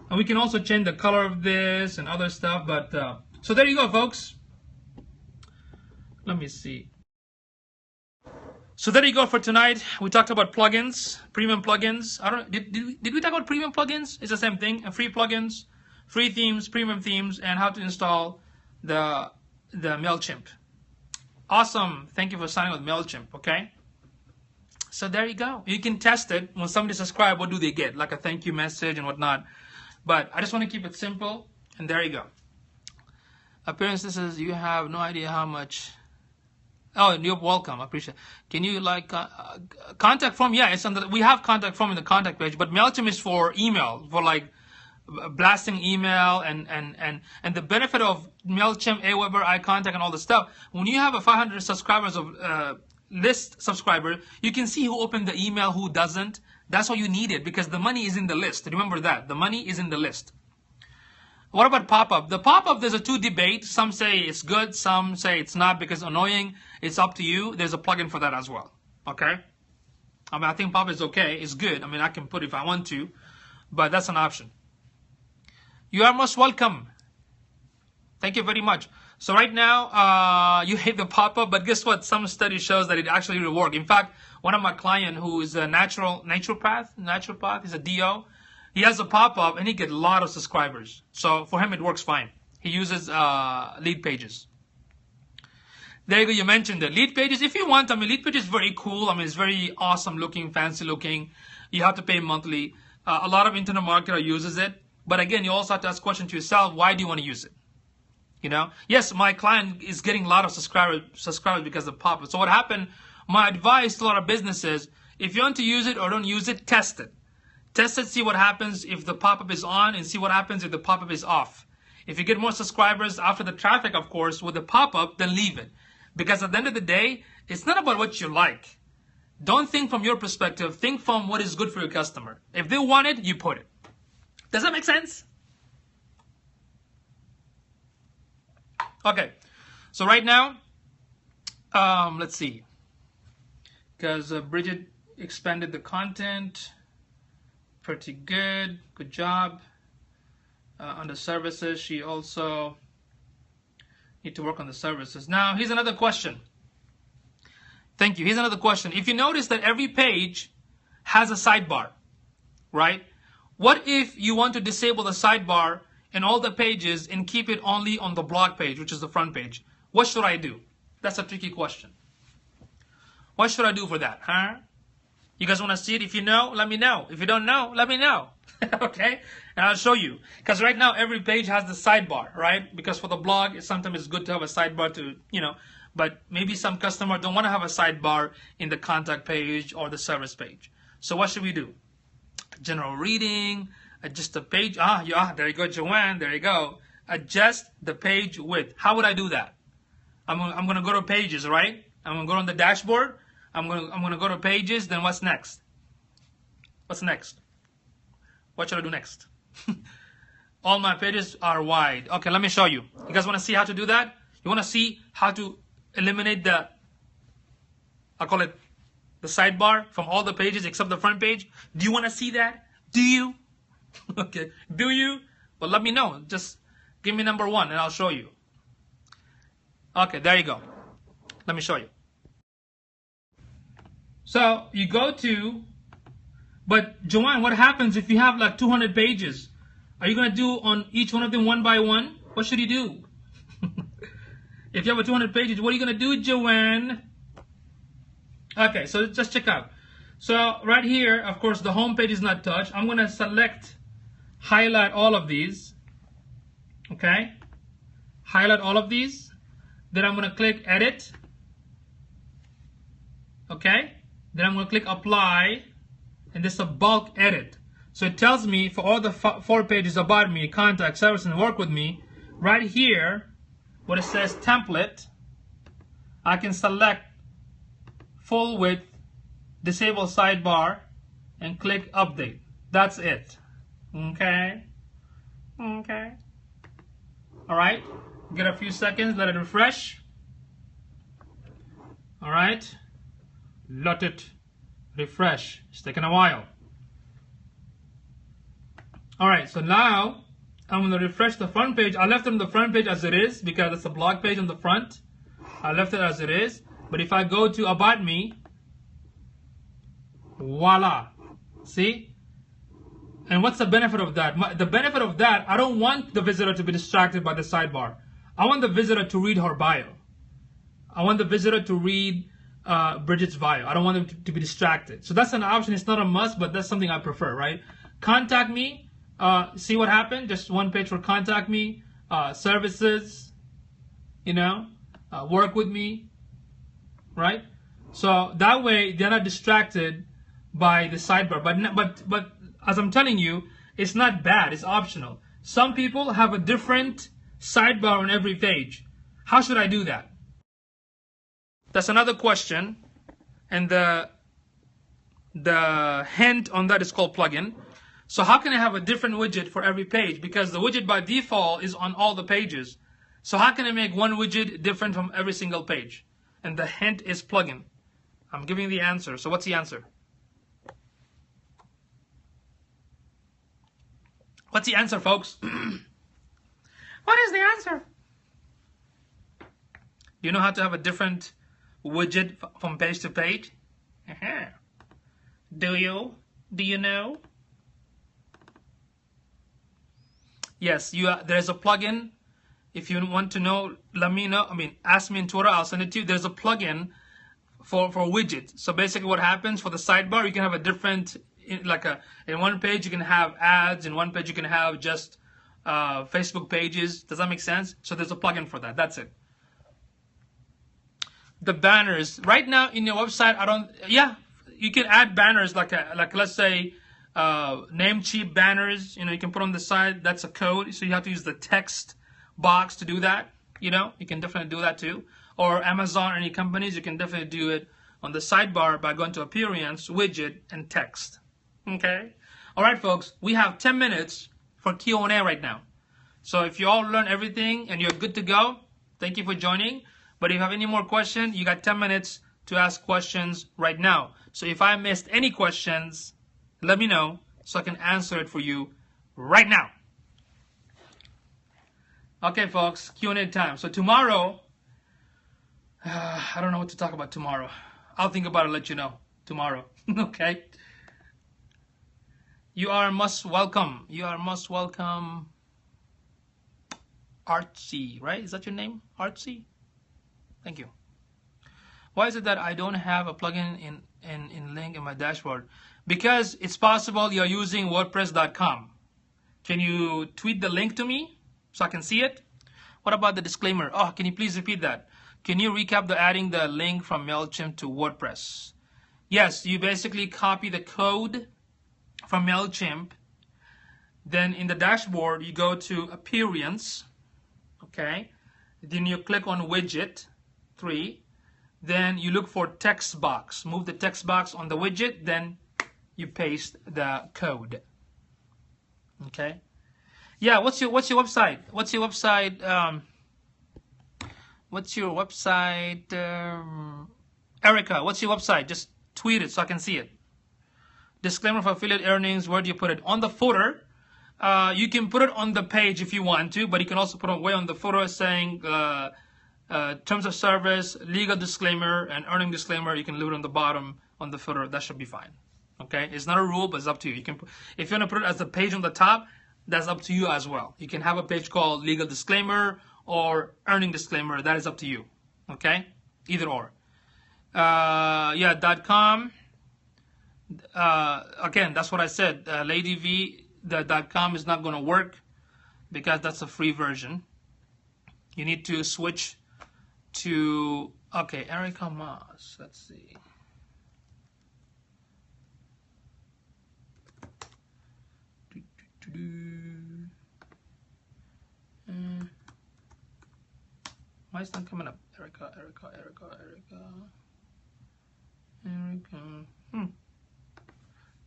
And we can also change the color of this and other stuff, but so there you go, folks. Let me see. So there you go for tonight. We talked about plugins, premium plugins. I don't did we talk about premium plugins? It's the same thing. Free plugins, free themes, premium themes, and how to install the MailChimp. Awesome. Thank you for signing with MailChimp, okay? So there you go. You can test it. When somebody subscribes, what do they get? Like a thank you message and whatnot. But I just want to keep it simple, and there you go. Appearance says you have no idea how much. Oh, you're welcome. I appreciate it. Can you like contact form? Yeah, it's on the, we have contact form in the contact page, but MailChimp is for email, for like blasting email and the benefit of MailChimp, Aweber, iContact, and all the stuff. When you have a 500 subscribers of list subscriber, you can see who opened the email, who doesn't. That's why you need it, because the money is in the list. Remember that. The money is in the list. What about pop-up? The pop-up, there's a two debate. Some say it's good, some say it's not because it's annoying. It's up to you. There's a plugin for that as well. Okay? I mean, I think pop-up is okay. It's good. I mean, I can put it if I want to, but that's an option. You are most welcome. Thank you very much. So right now, you hate the pop-up, but guess what? Some study shows that it actually will work. In fact, one of my clients who is a naturopath, he's a DO, he has a pop-up and he gets a lot of subscribers. So for him, it works fine. He uses lead pages. There you go. You mentioned it. Lead pages, if you want, I mean, lead pages is very cool. I mean, it's very awesome looking, fancy looking. You have to pay monthly. A lot of internet marketer uses it. But again, you also have to ask question to yourself, why do you want to use it? You know, yes, my client is getting a lot of subscribers because of pop-up. So what happened, my advice to a lot of businesses, if you want to use it or don't use it, test it. Test it, see what happens if the pop-up is on, and see what happens if the pop-up is off. If you get more subscribers after the traffic, of course, with the pop-up, then leave it. Because at the end of the day, it's not about what you like. Don't think from your perspective. Think from what is good for your customer. If they want it, you put it. Does that make sense? Okay. So right now, let's see. Because Bridget expanded the content. Pretty good. Good job. On the services, she also need to work on the services. Now, here's another question. Thank you. Here's another question. If you notice that every page has a sidebar, right? What if you want to disable the sidebar in all the pages and keep it only on the blog page, which is the front page? What should I do? That's a tricky question. What should I do for that, huh? You guys want to see it? If you know, let me know. If you don't know, let me know. Okay? And I'll show you. Because right now, every page has the sidebar, right? Because for the blog, sometimes it's good to have a sidebar to, you know, but maybe some customer don't want to have a sidebar in the contact page or the service page. So what should we do? General reading, adjust the page. Yeah, there you go, Joanne. There you go. Adjust the page width. How would I do that? I'm going to go to pages, right? I'm going to go on the dashboard. I'm going to go to pages. Then what's next? What's next? What should I do next? All my pages are wide. Okay, let me show you. You guys want to see how to do that? You want to see how to eliminate the, I'll call it the sidebar from all the pages except the front page? Do you want to see that? Do you? Okay, do you? Well, let me know. Just give me number 1 and I'll show you. Okay, there you go. Let me show you. So you go to, but Joanne, what happens if you have like 200 pages? Are you going to do on each one of them one by one? What should you do? If you have 200 pages, what are you going to do, Joanne? Okay, so just check out. So right here, of course, the home page is not touched. I'm going to select, highlight all of these. Okay? Highlight all of these. Then I'm going to click edit. Okay? Then I'm going to click apply. And this is a bulk edit. So it tells me for all the 4 pages about me, contact, service, and work with me, right here, where it says template, I can select full width, disable sidebar, and click update. That's it. Okay? Okay. Alright. Get a few seconds, let it refresh. Alright. Let it refresh. It's taking a while. Alright, so now I'm going to refresh the front page. I left it on the front page as it is because it's a blog page on the front. I left it as it is. But if I go to About Me, voila. See? And what's the benefit of that? The benefit of that, I don't want the visitor to be distracted by the sidebar. I want the visitor to read her bio. I want the visitor to read Bridget's bio. I don't want them to be distracted. So that's an option. It's not a must, but that's something I prefer, right? Contact me. See what happened? Just one page for contact me. Services, work with me, right? So that way they're not distracted by the sidebar. But as I'm telling you, it's not bad. It's optional. Some people have a different sidebar on every page. How should I do that? That's another question, and the hint on that is called plugin. So how can I have a different widget for every page? Because the widget by default is on all the pages. So how can I make one widget different from every single page? And the hint is plugin. I'm giving the answer. So what's the answer? What's the answer, folks? What is the answer? Do you know how to have a different widget from page to page? Do you? Do you know? Yes, there's a plugin. If you want to know, let me know. Ask me in Twitter. I'll send it to you. There's a plugin for widgets. So basically, what happens for the sidebar, you can have a different, in one page you can have ads. In one page you can have just Facebook pages. Does that make sense? So there's a plugin for that. That's it. The banners right now in your website, you can add banners like let's say Namecheap banners. You can put on the side. That's a code, so you have to use the text box to do that. You can definitely do that too. Or Amazon or any companies, you can definitely do it on the sidebar by going to Appearance, Widget, and Text. Okay. All right, folks. We have 10 minutes for Q&A right now. So if you all learn everything and you're good to go, thank you for joining. But if you have any more questions, you got 10 minutes to ask questions right now. So if I missed any questions, let me know so I can answer it for you right now. Okay, folks, Q&A time. So tomorrow, I don't know what to talk about tomorrow. I'll think about it and let you know tomorrow. Okay? You are most welcome. You are most welcome. Artsy, right? Is that your name? Artsy? Thank you. Why is it that I don't have a plugin in link in my dashboard? Because it's possible you're using WordPress.com. Can you tweet the link to me so I can see it? What about the disclaimer? Oh, can you please repeat that? Can you recap adding the link from MailChimp to WordPress? Yes, you basically copy the code from MailChimp. Then in the dashboard, you go to Appearance. Okay. Then you click on Widget 3. Then you look for text box. Move the text box on the widget. Then you paste the code. Okay. Yeah. What's your website? What's your website? What's your website? Erica, what's your website? Just tweet it so I can see it. Disclaimer for affiliate earnings. Where do you put it? On the footer. You can put it on the page if you want to, but you can also put it way on the footer saying terms of service, legal disclaimer, and earning disclaimer. You can leave it on the bottom on the footer. That should be fine. Okay, it's not a rule, but it's up to you. You can, if you want to put it as a page on the top, that's up to you as well. You can have a page called legal disclaimer or earning disclaimer. That is up to you. Okay, either or. Yeah, .com. Again, that's what I said. Lady V, the .com is not going to work because that's a free version. You need to switch to, okay, Erica Moss. Let's see. Why is that coming up? Erica.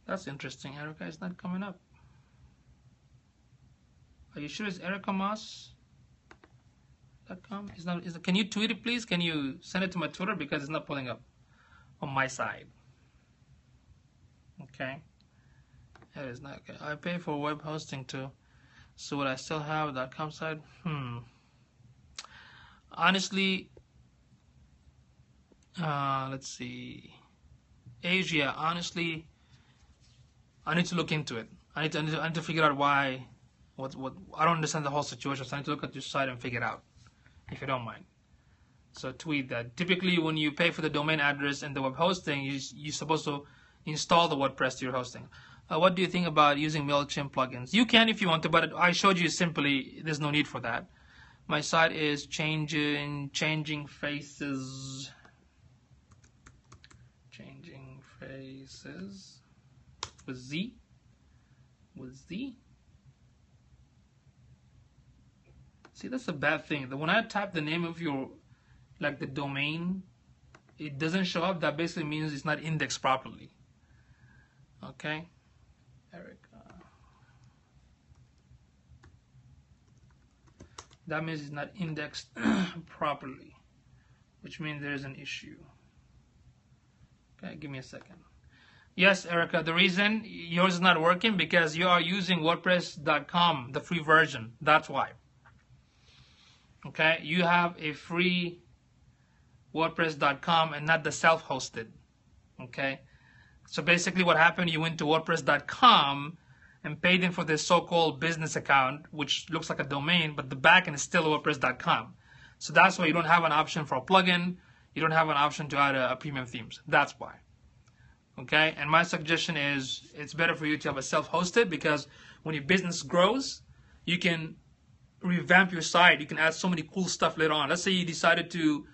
That's interesting. Erica is not coming up. Are you sure it's ericamoss.com? Can you tweet it, please? Can you send it to my Twitter because it's not pulling up on my side? Okay. It is not okay. I pay for web hosting too. So would I still have a .com site? Honestly, Let's see. Asia, honestly, I need to look into it. I need to figure out why. What? I don't understand the whole situation. So I need to look at your site and figure it out, if you don't mind. So tweet that. Typically, when you pay for the domain address and the web hosting, you're supposed to install the WordPress to your hosting. What do you think about using MailChimp plugins? You can if you want to, but I showed you simply. There's no need for that. My site is changing faces. Changing faces with Z. See, that's a bad thing. When I type the name of your, like the domain, it doesn't show up. That basically means it's not indexed properly. Okay, Eric. That means it's not indexed properly, which means there is an issue. Okay, give me a second. Yes, Erica, the reason yours is not working because you are using WordPress.com, the free version. That's why. Okay, you have a free WordPress.com and not the self-hosted. Okay, so basically what happened, you went to WordPress.com and paid in for this so-called business account, which looks like a domain, but the backend is still WordPress.com. So that's why you don't have an option for a plugin. You don't have an option to add a premium themes. That's why. Okay, and my suggestion is it's better for you to have a self-hosted because when your business grows, you can revamp your site. You can add so many cool stuff later on. Let's say you decided to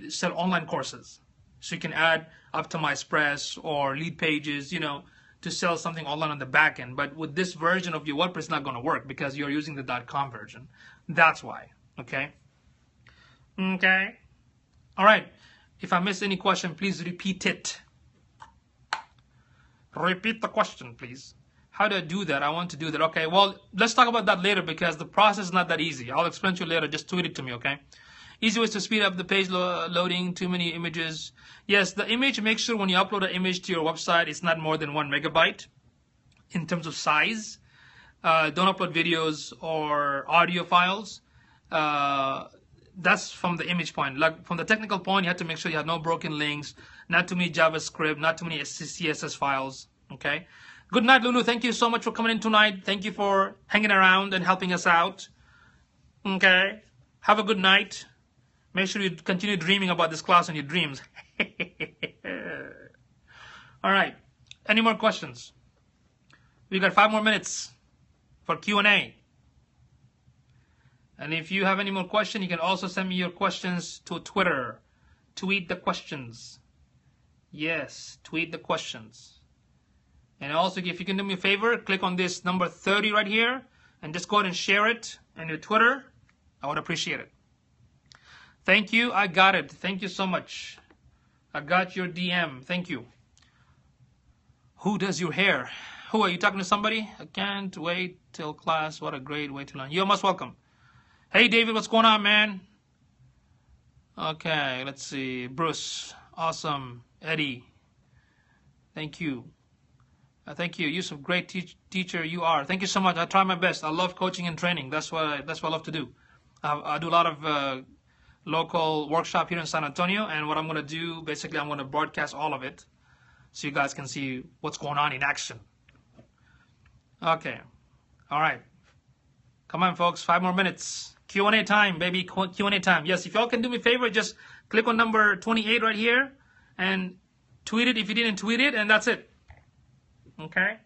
sell online courses. So you can add optimized press or lead pages, you know, to sell something online on the back end. But with this version of your WordPress, it's not going to work because you're using the .com version. That's why. Okay. Okay. All right. If I missed any question, please repeat it. Repeat the question, please. How do I do that? I want to do that. Okay, well, let's talk about that later because the process is not that easy. I'll explain to you later. Just tweet it to me, okay? Easy ways to speed up the page loading, too many images. Yes, the image, make sure when you upload an image to your website, it's not more than 1 megabyte in terms of size. Don't upload videos or audio files. That's from the image point. Like from the technical point, you have to make sure you have no broken links, not too many JavaScript, not too many CSS files, okay? Good night, Lulu. Thank you so much for coming in tonight. Thank you for hanging around and helping us out. Okay. Have a good night. Make sure you continue dreaming about this class in your dreams. All right. Any more questions? We got 5 more minutes for Q&A. And if you have any more questions, you can also send me your questions to Twitter. Tweet the questions. Yes, tweet the questions. And also, if you can do me a favor, click on this number 30 right here and just go ahead and share it on your Twitter. I would appreciate it. Thank you. I got it. Thank you so much. I got your DM. Thank you. Who does your hair? Who are you talking to? Somebody? I can't wait till class. What a great way to learn. You're most welcome. Hey, David, what's going on, man? Okay, let's see. Bruce. Awesome. Eddie. Thank you. Thank you, Yusuf. Great teacher you are. Thank you so much. I try my best. I love coaching and training. That's what I love to do. I do a lot of local workshop here in San Antonio, and what I'm going to do, basically, I'm going to broadcast all of it so you guys can see what's going on in action. Okay. All right. Come on, folks. 5 more minutes. Q&A time, baby. Q&A time. Yes, if y'all can do me a favor, just click on number 28 right here and tweet it if you didn't tweet it, and that's it. Okay.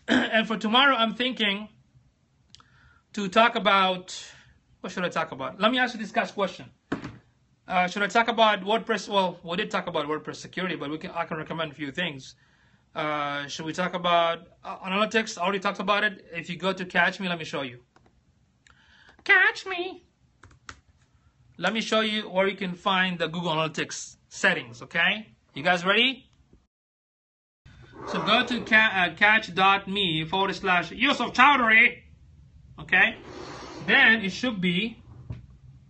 And for tomorrow, I'm thinking to talk about, what should I talk about? Let me ask you this guy's question. Should I talk about WordPress? Well, we did talk about WordPress security, but I can recommend a few things. Should we talk about analytics? I already talked about it. If you go to Catch Me, let me show you. Catch Me. Let me show you where you can find the Google Analytics settings, okay? You guys ready? So go to catch.me/yusufchowdhury. Okay? Then it should be,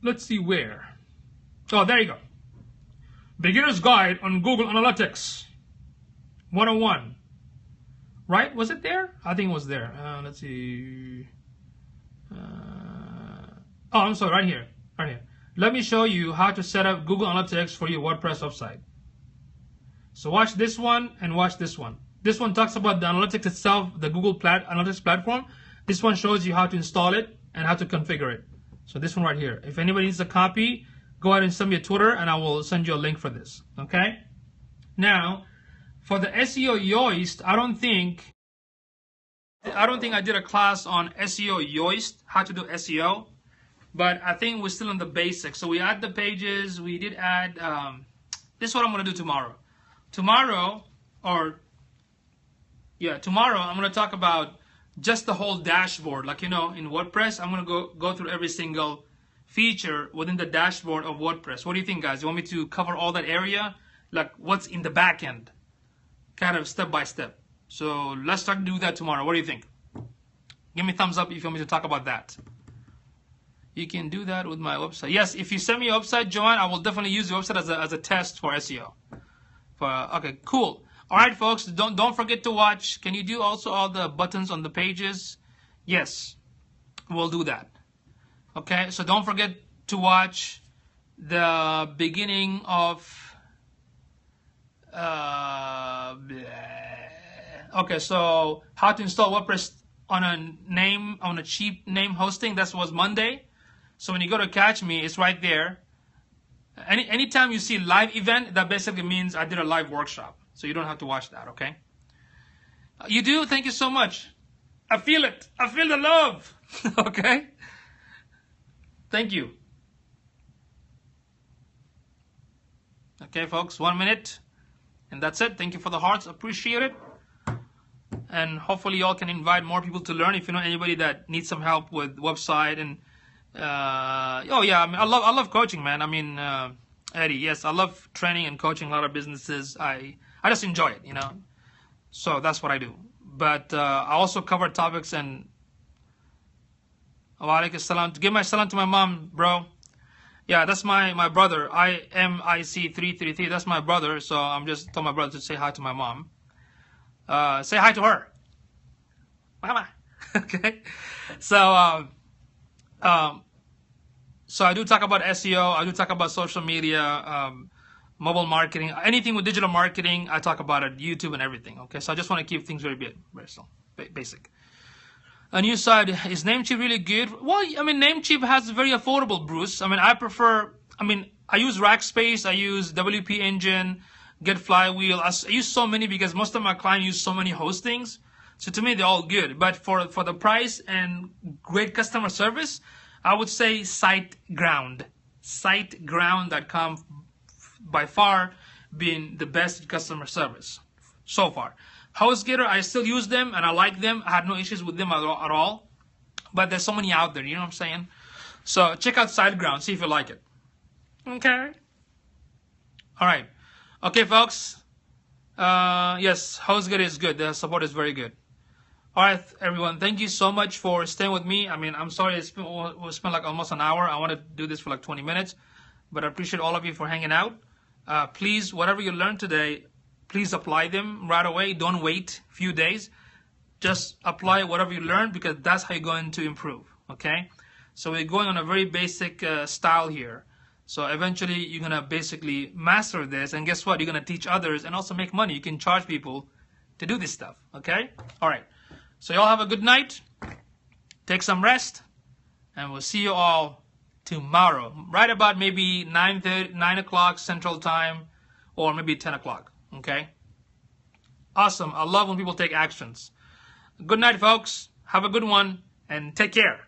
let's see where. Oh, there you go. Beginner's Guide on Google Analytics 101. Right? Was it there? I think it was there. Let's see. Oh, I'm sorry. Right here. Right here. let me show you how to set up Google Analytics for your WordPress website. So watch this one and watch this one. This one talks about the analytics itself, the Google Analytics platform. This one shows you how to install it and how to configure it. So this one right here. If anybody needs a copy, go ahead and send me a Twitter and I will send you a link for this. Okay? Now, for the SEO Yoast, I don't think I did a class on SEO Yoast, how to do SEO, but I think we're still in the basics. So we add the pages, we did add, this is what I'm going to do tomorrow. Tomorrow, I'm going to talk about just the whole dashboard. Like, you know, in WordPress, I'm going to go through every single feature within the dashboard of WordPress. What do you think, guys? You want me to cover all that area? Like what's in the back end? Kind of step by step. So let's start to do that tomorrow. What do you think? Give me a thumbs up if you want me to talk about that. You can do that with my website. Yes, if you send me a website, Joanne, I will definitely use your website as a test for SEO. Okay, cool. All right, folks, don't forget to watch. Can you do also all the buttons on the pages? Yes, we'll do that. Okay, so don't forget to watch the beginning of okay, so how to install WordPress on a cheap name hosting. That was Monday. So when you go to catch me, it's right there. Anytime you see live event, that basically means I did a live workshop. So you don't have to watch that, okay? You do? Thank you so much. I feel it. I feel the love. Okay? Thank you. Okay, folks, 1 minute. And that's it. Thank you for the hearts. Appreciate it. And hopefully y'all can invite more people to learn. If you know anybody that needs some help with website and oh yeah, I mean, I love coaching, man. I mean, Eddie, yes, I love training and coaching a lot of businesses. I just enjoy it, you know. So that's what I do. But I also cover topics and Walaikum salam. Give my salam to my mom, bro. Yeah, that's my brother. AM UTC 333. That's my brother. So I'm just telling my brother to say hi to my mom. Say hi to her, mama. Okay. So so I do talk about SEO. I do talk about social media, mobile marketing, anything with digital marketing. I talk about it, YouTube and everything. Okay. So I just want to keep things very basic. A new site, is Namecheap really good? Well, I mean, Namecheap has very affordable, Bruce. I mean, I use Rackspace, I use WP Engine, Get Flywheel. I use so many because most of my clients use so many hostings. So to me, they're all good. But for the price and great customer service, I would say SiteGround. SiteGround.com by far being the best customer service so far. HostGator, I still use them and I like them. I had no issues with them at all. But there's so many out there, you know what I'm saying? So check out SiteGround, see if you like it. Okay. All right. Okay, folks. Yes, HostGator is good. The support is very good. All right, everyone. Thank you so much for staying with me. I mean, I'm sorry we spent like almost an hour. I want to do this for like 20 minutes. But I appreciate all of you for hanging out. Please, whatever you learned today, please apply them right away. Don't wait a few days. Just apply whatever you learned because that's how you're going to improve, okay? So we're going on a very basic style here. So eventually you're going to basically master this. And guess what? You're going to teach others and also make money. You can charge people to do this stuff, okay? All right. So y'all have a good night. Take some rest. And we'll see you all tomorrow. Right about maybe 9 o'clock Central Time or maybe 10 o'clock. Okay? Awesome. I love when people take actions. Good night, folks. Have a good one and take care.